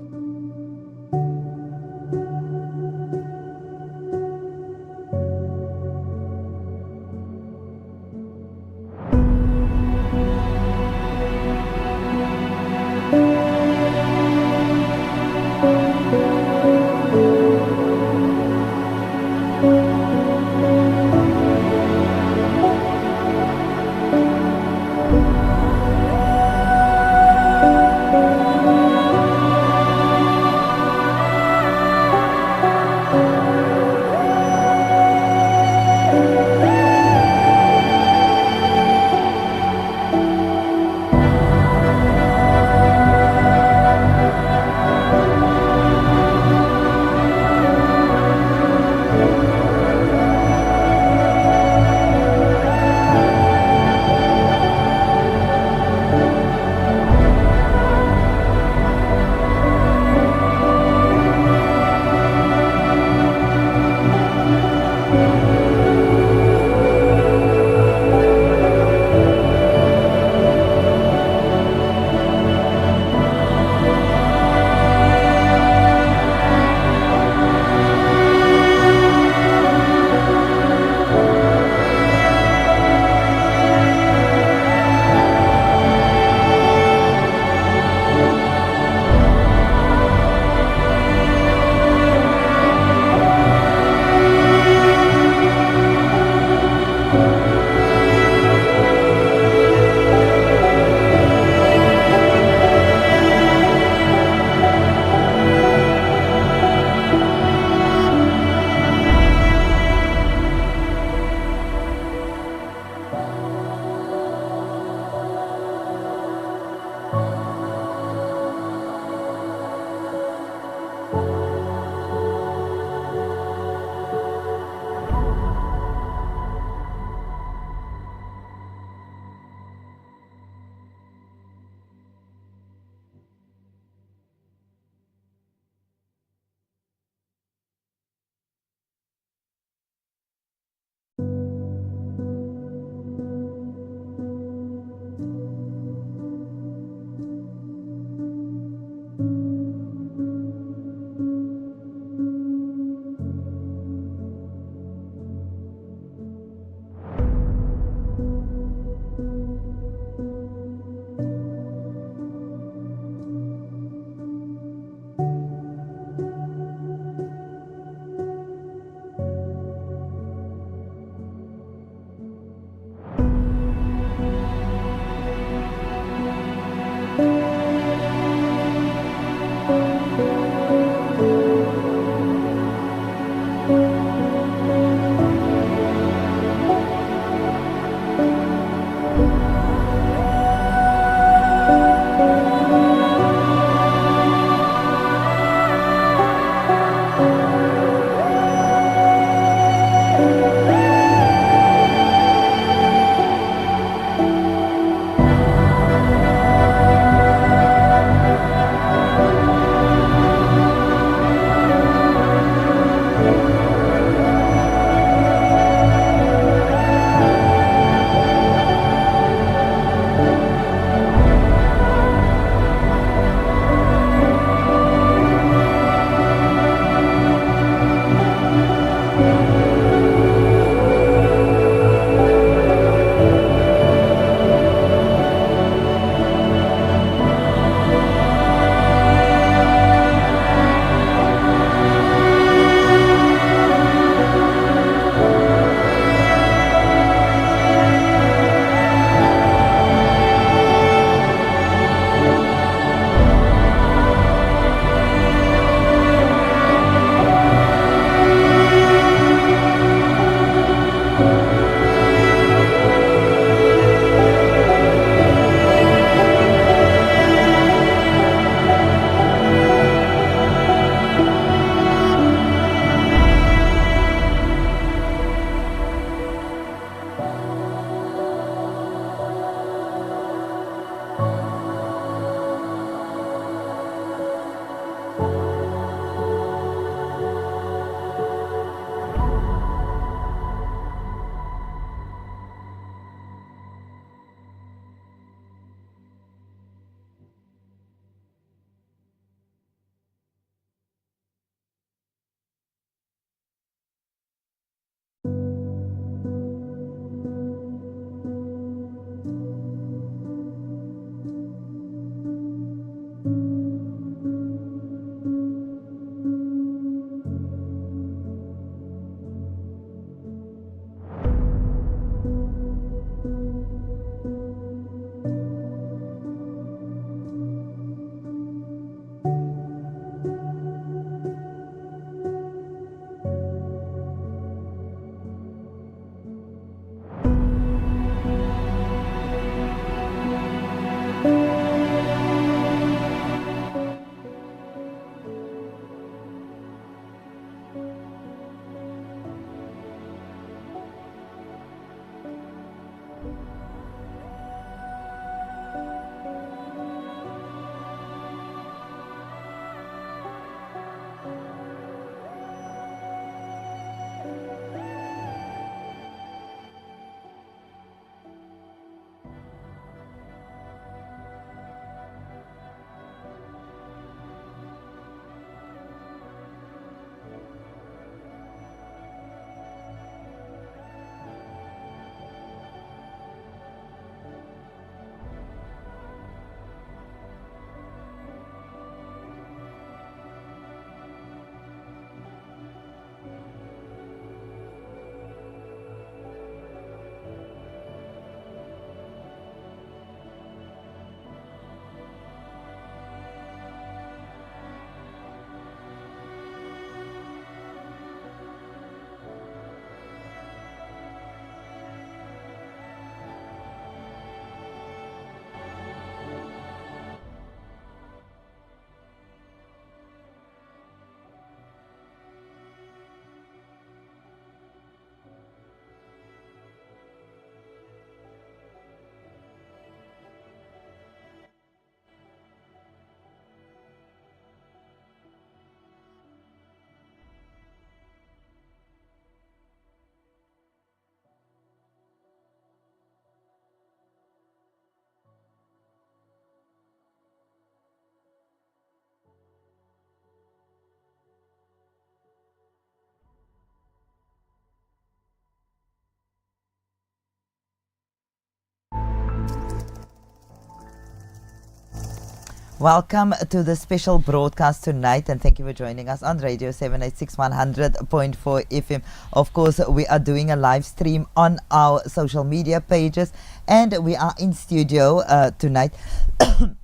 Welcome to the special broadcast tonight, and thank you for joining us on Radio 786 100.4 FM. Of course, we are doing a live stream on our social media pages, and we are in studio tonight.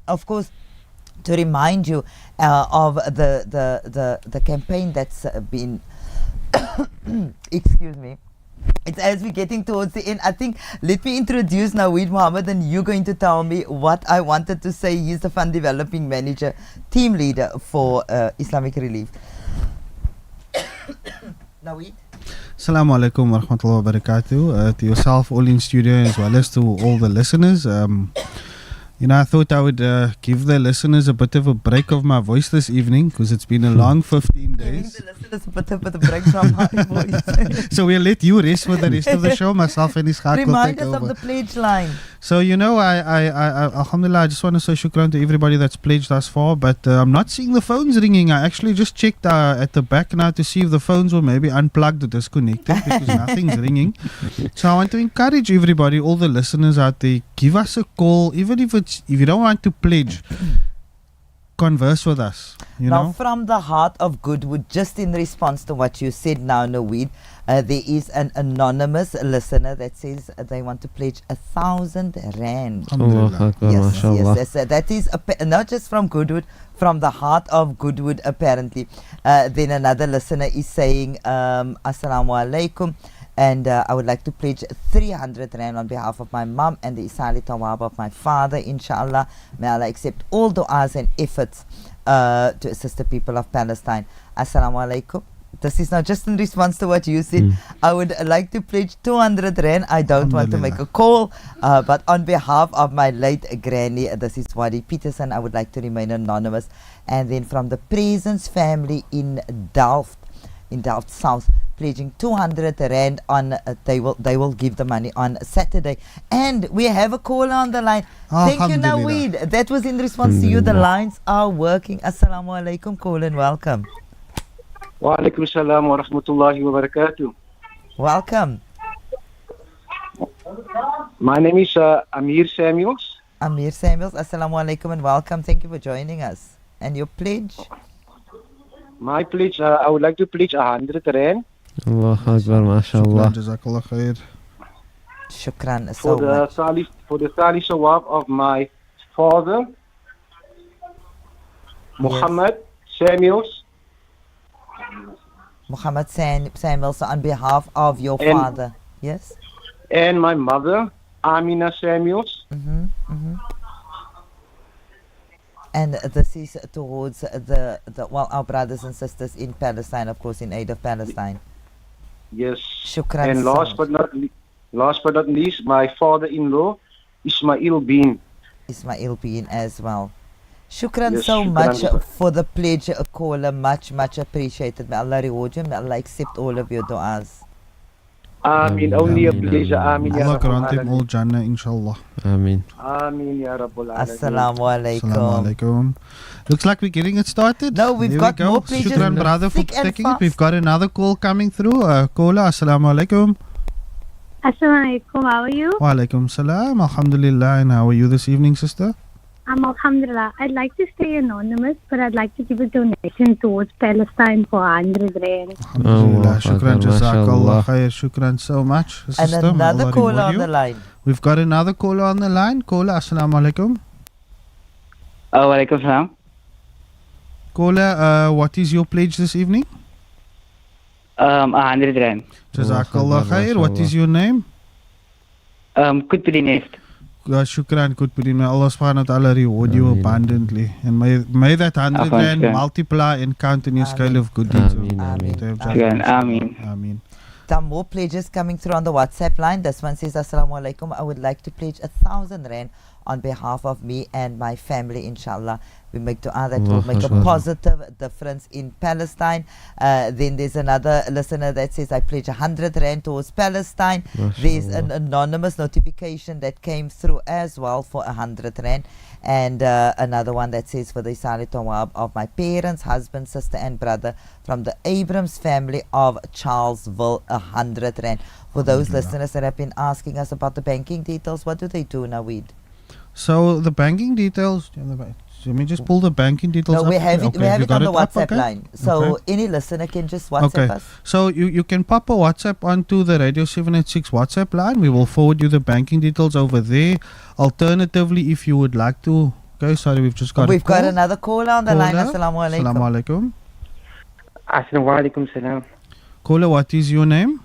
Of course, to remind you of the campaign that's been excuse me. It's as we're getting towards the end. I think, let me introduce Naweed Mohammed, and you're going to tell me what I wanted to say. He's the Fund Developing Manager, Team Leader for Islamic Relief. Naweed? Assalamu alaikum wa rahmatullahi wa barakatuh. To yourself, all in studio, as well as to all the listeners. I thought I would give the listeners a bit of a break of my voice this evening, because it's been a long 15 days. Giving the listeners a bit of a break from my voice. So we'll let you rest for the rest of the show. Myself and Ishaq will Remind take us over. of the pledge line. So, I alhamdulillah, I just want to say shukran to everybody that's pledged thus far, but I'm not seeing the phones ringing. I actually just checked at the back now to see if the phones were maybe unplugged or disconnected, because nothing's ringing. So I want to encourage everybody, all the listeners out there, give us a call, even if you don't want to pledge, converse with us. Now, from the heart of Goodwood, just in response to what you said now, Naweed, there is an anonymous listener that says they want to pledge 1,000 rand. Yes. That is not just from Goodwood, from the heart of Goodwood, apparently. Then another listener is saying, Assalamu alaikum. And I would like to pledge 300 rand on behalf of my mom and the Isali Tawab of my father, inshallah. May Allah accept all du'as and efforts to assist the people of Palestine. Assalamu alaikum. This is not just in response to what you said. I would like to pledge 200 rand. I don't want to make a call, but on behalf of my late granny, this is Wadi Peterson, I would like to remain anonymous. And then from the Presence family in Delft South, pledging 200 rand on they will give the money on Saturday. And we have a caller on the line. Thank you, Naweed. That was in response to you. The lines are working. Assalamu alaikum, caller, and welcome. Wa alaikum salam wa rahmatullahi wa barakatuh. Welcome. My name is Amir Samuels. Amir Samuels, assalamu alaikum and welcome. Thank you for joining us. And your pledge? My pledge, I would like to pledge 100 rand. Allahu Akbar, mashallah. Jazakallah khair. Shukran. For the Salih Sawab of my father, Muhammad Samuels. Muhammad Samuels, on behalf of your father. Yes? And my mother, Amina Samuels. And this is towards our brothers and sisters in Palestine, of course, in aid of Palestine. Yes. Shukran. And last but not least, my father-in-law, Ismail Bin. Ismail Bin as well. Shukran Yes, so shukran. much for the pledge, caller. Much appreciated. May Allah reward you. May Allah accept all of your du'as. Ameen. Only a pleasure. Ameen. Ya Allah Rabbal grant them Alamin. all Jannah, inshallah. Ameen. Ameen. Ya Rabbal Alamin. Assalamu alaikum. Assalamu alaikum. Looks like we're getting it started. No, we've There got we go. more pledges. Shukran, brother, for Thick and taking it. fast. We've got another call coming through. Caller, assalamu alaikum. Assalamu alaikum, how are you? Wa alaikum salam. Alhamdulillah. And how are you this evening, sister? Alhamdulillah. I'd like to stay anonymous, but I'd like to give a donation towards Palestine for 100 rand. Alhamdulillah. Shukran, jazakallah khair. Shukran so much, And sister. May another Allah caller reward on you. the line. We've got another caller on the line. Caller, assalamu alaikum. Walaikum salam. Caller, what is your pledge this evening? 100 rand. Jazakallah khair. What is your name? Kutbudi Neft. Shukran, Kutbudin. May Allah subhanahu wa ta'ala reward you abundantly. And may that 100 rand multiply and count in your scale of good deeds. Ameen. Some more pledges coming through on the WhatsApp line. This one says, Assalamu alaikum. I would like to pledge 1,000 rand on behalf of me and my family, inshallah. We make dua that will make a positive difference in Palestine. Then there's another listener that says, I pledge 100 rand towards Palestine. There's an anonymous notification that came through as well for 100 rand. And another one that says, for the Isali Tawab of my parents, husband, sister and brother from the Abrams family of Charlesville, 100 rand. For those listeners that have been asking us about the banking details, what do they do, Naweed? So the banking details, Let me just pull the banking details No, up. we have it. Okay, We have you it on got the up? WhatsApp Okay. line. So Okay. any listener can just WhatsApp us. So you can pop a WhatsApp onto the Radio 786 WhatsApp line. We will forward you the banking details over there. Alternatively, if you would like to... Okay, sorry, we've just got We've a call. got another caller on the line. Caller. Assalamu alaikum. Assalamu alaikum. Assalamu alaikum salam. Caller, what is your name?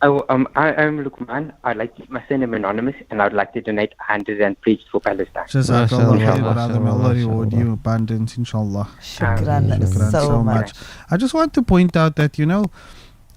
I am Lukman. I'd like to, my surname anonymous, and I'd like to donate 100 rand please for Palestine. Jazakallah khair, brother. May Allah reward you abundance, inshallah. Shukran so much. I just want to point out that,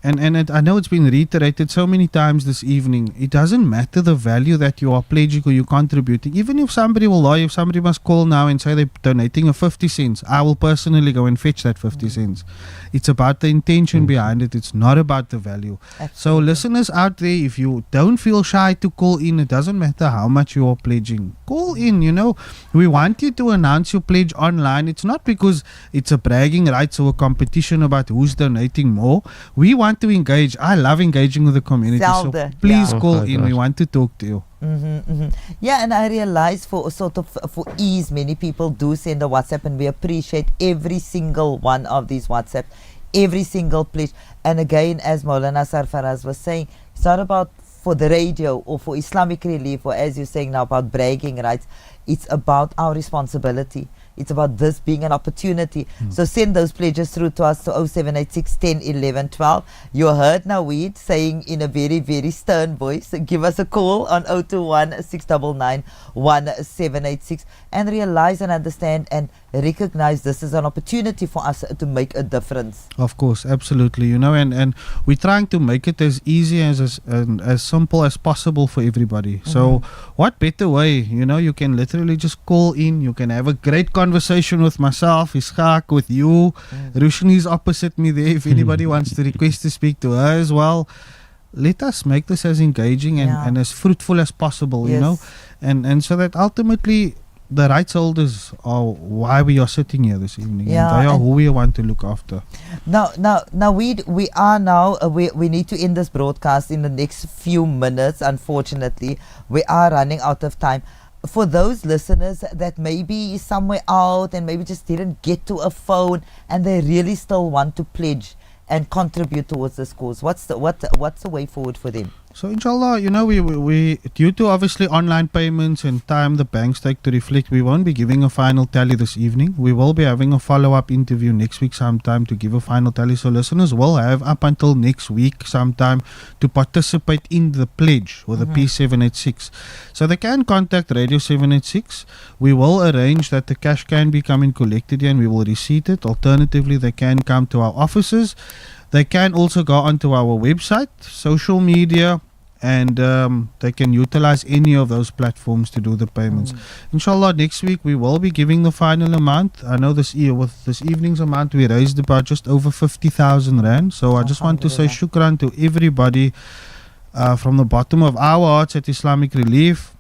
I know it's been reiterated so many times this evening, it doesn't matter the value that you are pledging or you're contributing. Even if somebody will lie, if somebody must call now and say they're donating a 50 cents, I will personally go and fetch that 50 cents. It's about the intention behind it. It's not about the value. So listeners out there, if you don't feel shy to call in, it doesn't matter how much you are pledging. Call in, We want you to announce your pledge online. It's not because it's a bragging rights or a competition about who's donating more. We want to engage. I love engaging with the community. So please call in. We want to talk to you. Yeah, and I realize for ease, many people do send a WhatsApp, and we appreciate every single one of these WhatsApp, every single pledge. And again, as Maulana Sarfaraz was saying, it's not about for the radio or for Islamic Relief, or as you're saying now about bragging rights. It's about our responsibility. It's about this being an opportunity. So send those pledges through to us to 0786 10 11 12. You heard Naweed saying in a very, very stern voice, give us a call on 021 699 1786 and realize and understand and recognize this is an opportunity for us to make a difference. Of course, absolutely. And we're trying to make it as easy as simple as possible for everybody. So what better way? You can literally just call in. You can have a great conversation with myself, Ishaq, with you. Rushni's opposite me there. If anybody wants to request to speak to her as well, let us make this as engaging and as fruitful as possible, and so that ultimately the rights holders are why we are sitting here this evening. Yeah, and they are who we want to look after. Now we need to end this broadcast in the next few minutes. Unfortunately, we are running out of time. For those listeners that may be somewhere out and maybe just didn't get to a phone and they really still want to pledge and contribute towards this cause, what's the way forward for them? So inshallah, we due to obviously online payments and time the banks take to reflect, we won't be giving a final tally this evening. We will be having a follow-up interview next week sometime to give a final tally. So listeners will have up until next week sometime to participate in the pledge or the P786. So they can contact Radio 786. We will arrange that the cash can be coming collected here and we will receipt it. Alternatively, they can come to our offices. They can also go onto our website, social media, and they can utilize any of those platforms to do the payments. Inshallah, next week we will be giving the final amount. I know with this evening's amount we raised about just over 50,000 rand. So I just want to say shukran to everybody from the bottom of our hearts at Islamic Relief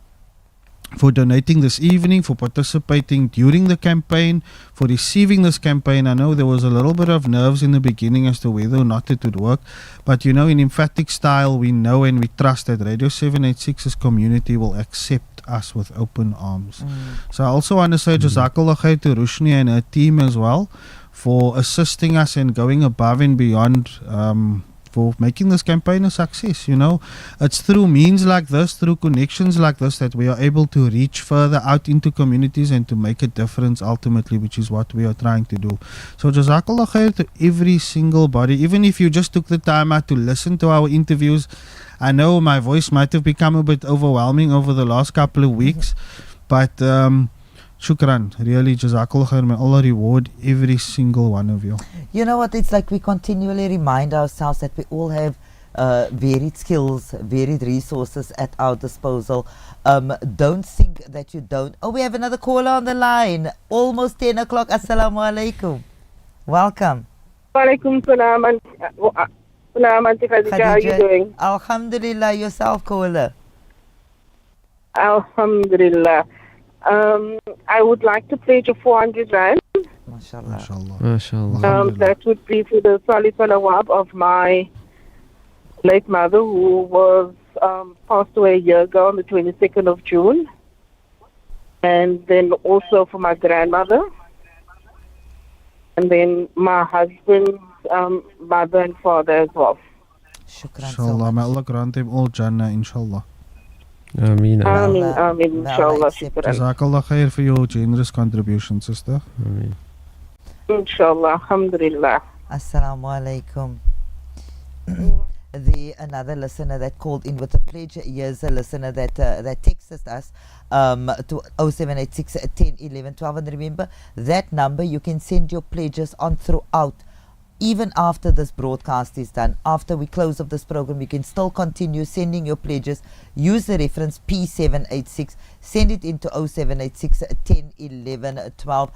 for donating this evening, for participating during the campaign, for receiving this campaign. I know there was a little bit of nerves in the beginning as to whether or not it would work, but in emphatic style, we know and we trust that Radio 786's community will accept us with open arms. So I also want to say Jazakallah khair to Rushni and her team as well for assisting us and going above and beyond for making this campaign a success. It's through means like this, through connections like this, that we are able to reach further out into communities and to make a difference ultimately, which is what we are trying to do. So Jazakallah khair to every single body. Even if you just took the time out to listen to our interviews, I know my voice might have become a bit overwhelming over the last couple of weeks, but shukran, really, Jazakallah khair. May Allah reward every single one of you. You know what, it's like we continually remind ourselves that we all have varied skills, varied resources at our disposal. Don't think that you don't. Oh, we have another caller on the line. Almost 10 o'clock. Assalamu alaikum. Welcome. Walaikum salam. Auntie Khadija, how are you doing? Alhamdulillah, yourself, caller. Alhamdulillah. I would like to pledge a 400 rand. MashaAllah. That would be for the Salih Salawab of my late mother, who was passed away a year ago on the 22nd of June. and then also for my grandmother, and then my husband's mother and father as well. Inshallah, may Allah grant them all Jannah, inshallah. Ameen. Ameen, inshallah. Shukran. Jazakallah khair for your generous contribution, sister. Ameen. Inshallah, alhamdulillah. Assalamu alaikum. Another listener that called in with a pledge. Here's a listener that texted us to 0786 10 11 12. And remember, that number you can send your pledges on throughout. Even after this broadcast is done, after we close of this program, you can still continue sending your pledges. Use the reference P786. Send it into 0786 10 11 12.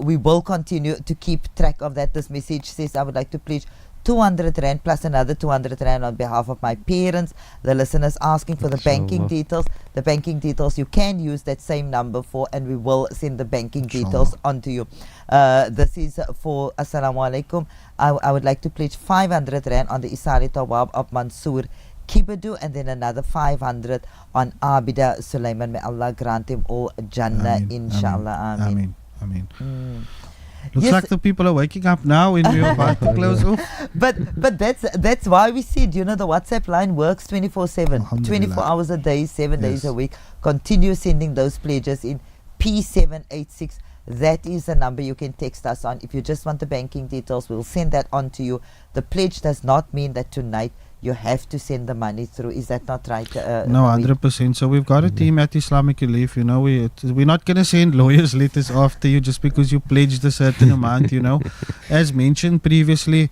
We will continue to keep track of that. This message says, I would like to pledge 200 Rand plus another 200 Rand on behalf of my parents. The listeners asking for the banking details. The banking details you can use that same number for, and we will send the banking details onto you. This is for Assalamu alaikum. I would like to pledge 500 Rand on the Isari Tawab of Mansoor Kibadu, and then another 500 on Abida Sulaiman. May Allah grant him all Jannah, inshallah. Ameen. Ameen. Looks like the people are waking up now when we're about to close off. But that's why we said, the WhatsApp line works 24/7, 24 hours a day, 7 days a week. Continue sending those pledges in P786. That is the number you can text us on. If you just want the banking details, we'll send that on to you. The pledge does not mean that tonight you have to send the money through. Is that not right? No, 100%. So we've got a team at Islamic Relief. We're not going to send lawyers' letters after you just because you pledged a certain amount. As mentioned previously,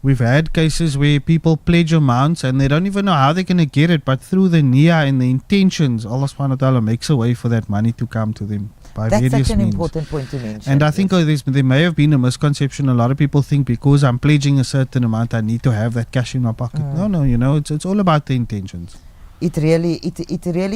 we've had cases where people pledge amounts and they don't even know how they're going to get it, but through the niyyah and the intentions, Allah subhanahu wa ta'ala makes a way for that money to come to them. That's such an important point to mention. And I think there may have been a misconception. A lot of people think because I'm pledging a certain amount, I need to have that cash in my pocket. No, it's all about the intentions. It really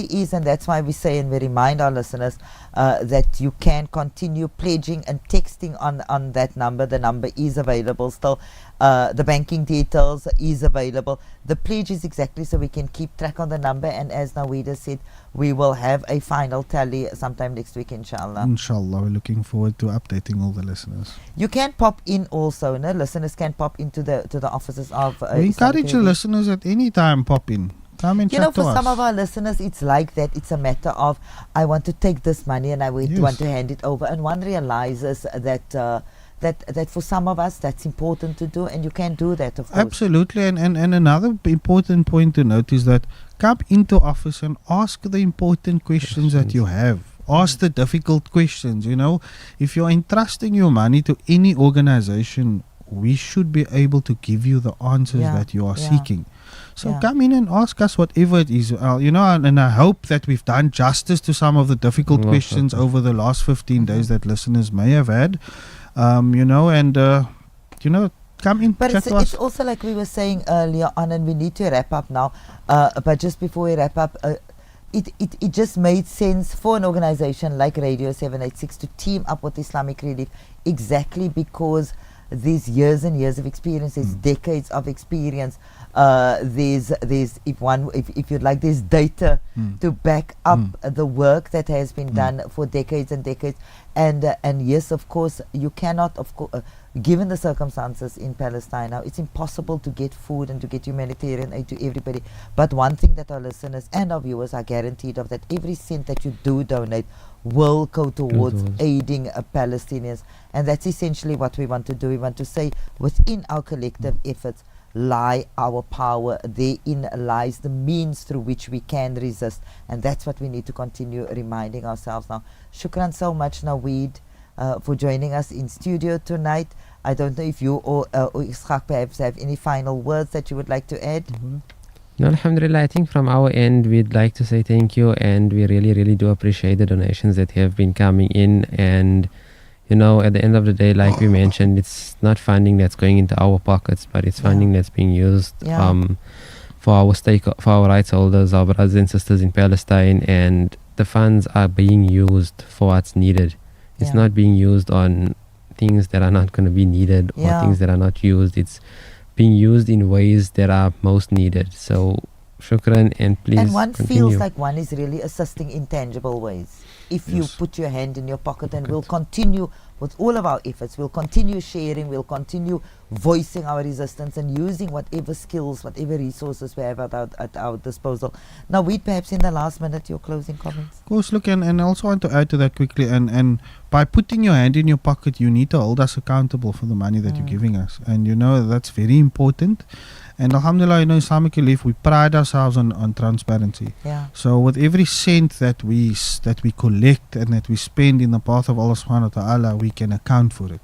is, and that's why we say and we remind our listeners that you can continue pledging and texting on that number. The number is available still. The banking details is available. The pledge is exactly so we can keep track on the number, and as Nawida said, we will have a final tally sometime next week, inshallah. Inshallah, we're looking forward to updating all the listeners. You can pop in also, listeners can pop into the offices of we encourage the listeners at any time pop in. For some of our listeners, it's like that. It's a matter of, I want to take this money and I want to hand it over. And one realizes that for some of us, that's important to do. And you can do that, of course. Absolutely. And another important point to note is that come into office and ask the important questions that you have. Ask the difficult questions. If you're entrusting your money to any organization, we should be able to give you the answers that you are seeking. So come in and ask us whatever it is, and I hope that we've done justice to some of the difficult questions over the last 15 days that listeners may have had, come in. But it's also like we were saying earlier on, and we need to wrap up now, but just before we wrap up, it just made sense for an organization like Radio 786 to team up with Islamic Relief, exactly because there's years and years of experience, there's decades of experience, there's if you'd like, there's data to back up the work that has been done for decades and decades, and yes, of course, you cannot, given the circumstances in Palestine now, it's impossible to get food and to get humanitarian aid to everybody. But one thing that our listeners and our viewers are guaranteed of, that every cent that you do donate will go towards aiding Palestinians, and that's essentially what we want to do. We want to say, within our collective efforts lie our power, therein lies the means through which we can resist, and that's what we need to continue reminding ourselves now. Shukran so much, Naweed, for joining us in studio tonight. I don't know if you or Ishaq perhaps have any final words that you would like to add. No, alhamdulillah, I think from our end we'd like to say thank you, and we really, really do appreciate the donations that have been coming in. And at the end of the day, like we mentioned, it's not funding that's going into our pockets, but it's funding that's being used for our rights holders, our brothers and sisters in Palestine, and the funds are being used for what's needed. It's not being used on things that are not going to be needed or things that are not used. It's being used in ways that are most needed. So Shukran, and please And one continue. feels like one is really assisting in tangible ways. If you put your hand in your pocket, and we'll continue with all of our efforts, we'll continue sharing, we'll continue voicing our resistance and using whatever skills, whatever resources we have at our disposal. Now, Weed, perhaps in the last minute, your closing comments. Of course, look, and I also want to add to that quickly, and by putting your hand in your pocket, you need to hold us accountable for the money that you're giving us. And that's very important. And alhamdulillah, Islamic Relief, we pride ourselves on transparency. Yeah. So with every cent that we collect and that we spend in the path of Allah subhanahu wa ta'ala, we can account for it.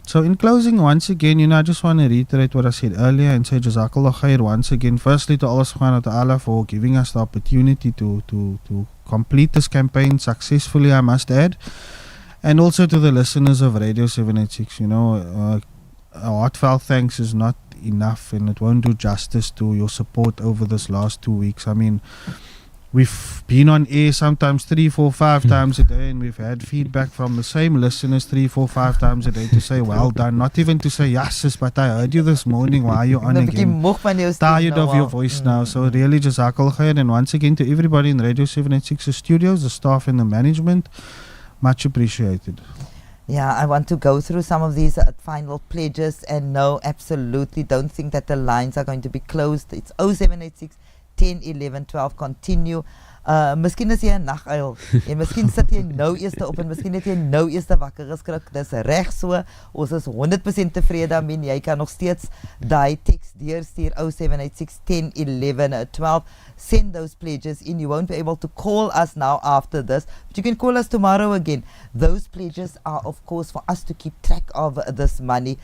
So in closing, once again, I just want to reiterate what I said earlier and say Jazakallah khair once again, firstly to Allah subhanahu wa ta'ala for giving us the opportunity to complete this campaign successfully, I must add. And also to the listeners of Radio 786, a heartfelt thanks is not enough, and it won't do justice to your support over this last 2 weeks. I mean, we've been on air sometimes 3, 4, 5 times a day, and we've had feedback from the same listeners 3, 4, 5 times a day to say well done, not even to say yes sis, but I heard you this morning, why are you on again? Tired of your voice now. So really Jazakallah khair, and once again to everybody in Radio 786 studios, the staff and the management, much appreciated. Yeah, I want to go through some of these final pledges, and no, absolutely don't think that the lines are going to be closed. It's 0786 10 11 12. Continue. Miskien is jy 'n naguil en miskien sit jy nou eers op en miskien het jy nou eers wakker geskrik. Dis reg so. Ons is 100% tevrede daarmee. Jy kan nog steeds daai teks deurstuur 0786 10 11 12. Send those pledges in. You won't be able to call us now after this, but you can call us tomorrow again. Those pledges are, of course, for us to keep track of this money.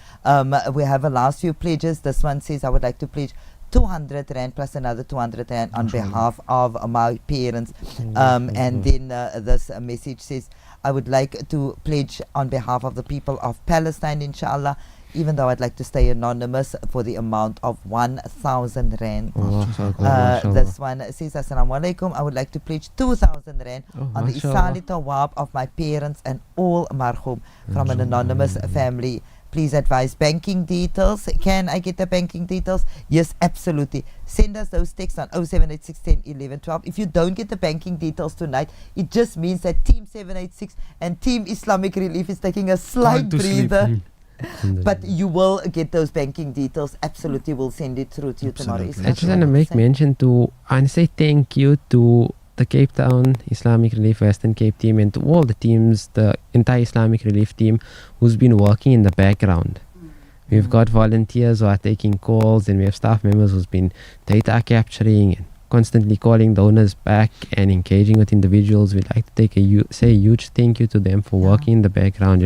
We have a last few pledges. This one says, I would like to pledge 200 Rand plus another 200 Rand on behalf of my parents. And then this message says, I would like to pledge on behalf of the people of Palestine, inshallah, even though I'd like to stay anonymous, for the amount of 1,000 Rand. This one says, Assalamu alaikum, I would like to pledge 2,000 Rand on the Isali Tawab of my parents and all marhum from an anonymous family. Please advise banking details. Can I get the banking details? Yes, absolutely. Send us those texts on 0786 10 11 12. If you don't get the banking details tonight, it just means that Team 786 and Team Islamic Relief is taking a slight breather. But you will get those banking details. Absolutely, we'll send it through to you tomorrow. I just want to make mention to and say thank you to the Cape Town Islamic Relief Western Cape team and to all the teams, the entire Islamic Relief team who's been working in the background. We've got volunteers who are taking calls, and we have staff members who's been data capturing and constantly calling donors back and engaging with individuals. We'd like to say a huge thank you to them for working in the background.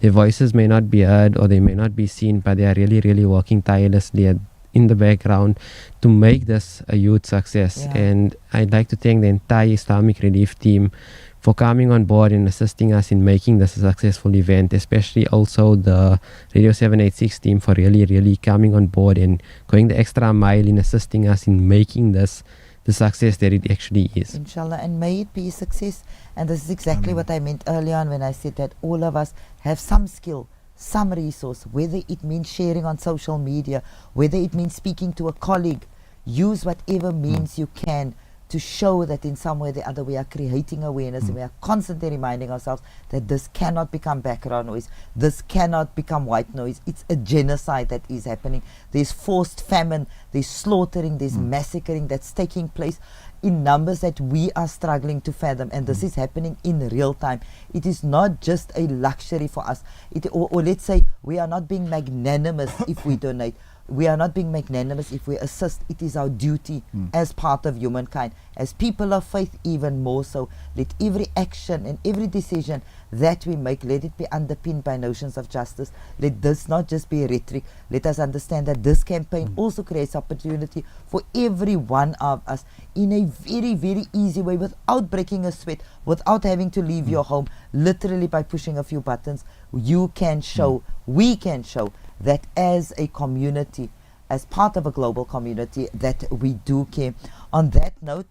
Their voices may not be heard or they may not be seen, but they are really, really working tirelessly in the background to make this a huge success. And I'd like to thank the entire Islamic Relief team for coming on board and assisting us in making this a successful event, especially also the Radio 786 team for really, really coming on board and going the extra mile in assisting us in making this the success that it actually is. Inshallah, and may it be a success. And this is exactly what I meant earlier on when I said that all of us have some skill, some resource, whether it means sharing on social media, whether it means speaking to a colleague. Use whatever means you can to show that in some way or the other we are creating awareness, and we are constantly reminding ourselves that this cannot become background noise, this cannot become white noise. It's a genocide that is happening. There's forced famine, there's slaughtering, there's massacring that's taking place in numbers that we are struggling to fathom, and this is happening in real time. It is not just a luxury for us, or let's say we are not being magnanimous if we donate. We are not being magnanimous if we assist. It is our duty as part of humankind, as people of faith even more so. Let every action and every decision that we make, let it be underpinned by notions of justice. Let this not just be rhetoric. Let us understand that this campaign also creates opportunity for every one of us in a very, very easy way, without breaking a sweat, without having to leave your home, literally by pushing a few buttons. You can show, we can show that as a community, as part of a global community, that we do care. On that note,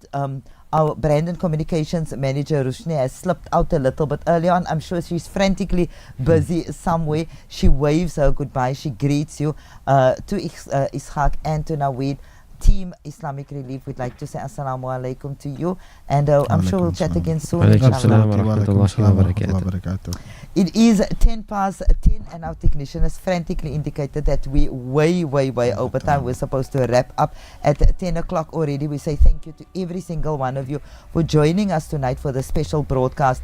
our brand and communications manager Rushni has slipped out a little bit early on. I'm sure she's frantically busy somewhere. She waves her goodbye, she greets you, to Ishaq and to Naweed. Team Islamic Relief, we'd like to say assalamu alaikum to you, and I'm sure we'll chat again soon. Alaikum inshallah. salam wa rahmatullahi wa barakatuh. It is 10 past 10 and our technician has frantically indicated that we way over time. We're supposed to wrap up at 10 o'clock already. We say thank you to every single one of you for joining us tonight for the special broadcast.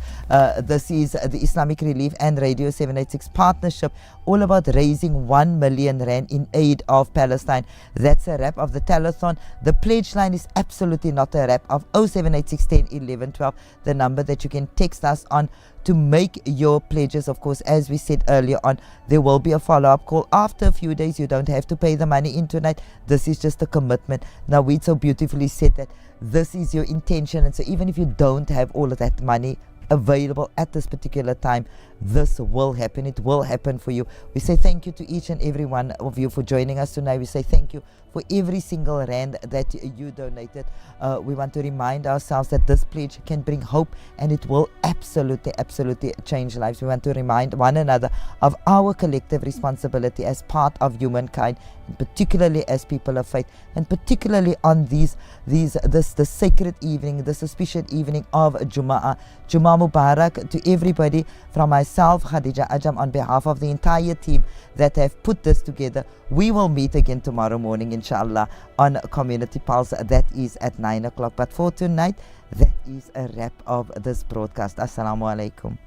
This is the Islamic Relief and Radio 786 partnership, all about raising 1 million rand in aid of Palestine. That's a wrap of the telethon. The pledge line is absolutely not a wrap of 0786 10 11 12, the number that you can text us on to make your pledges. Of course, as we said earlier on, there will be a follow-up call after a few days. You don't have to pay the money in tonight. This is just a commitment. Now, we so beautifully said that this is your intention, and so even if you don't have all of that money available at this particular time, this will happen. It will happen for you. We say thank you to each and every one of you for joining us tonight. We say thank you for every single rand that you donated. We want to remind ourselves that this pledge can bring hope, and it will absolutely change lives. We want to remind one another of our collective responsibility as part of humankind, and particularly as people of faith, and particularly on this sacred evening, this auspicious evening of Jumu'ah. Jumu'ah Mubarak to everybody from myself, Khadija Ajam, on behalf of the entire team that have put this together. We will meet again tomorrow morning, inshallah, on Community Pulse. That is at 9 o'clock. But for tonight, that is a wrap of this broadcast. Assalamu alaikum.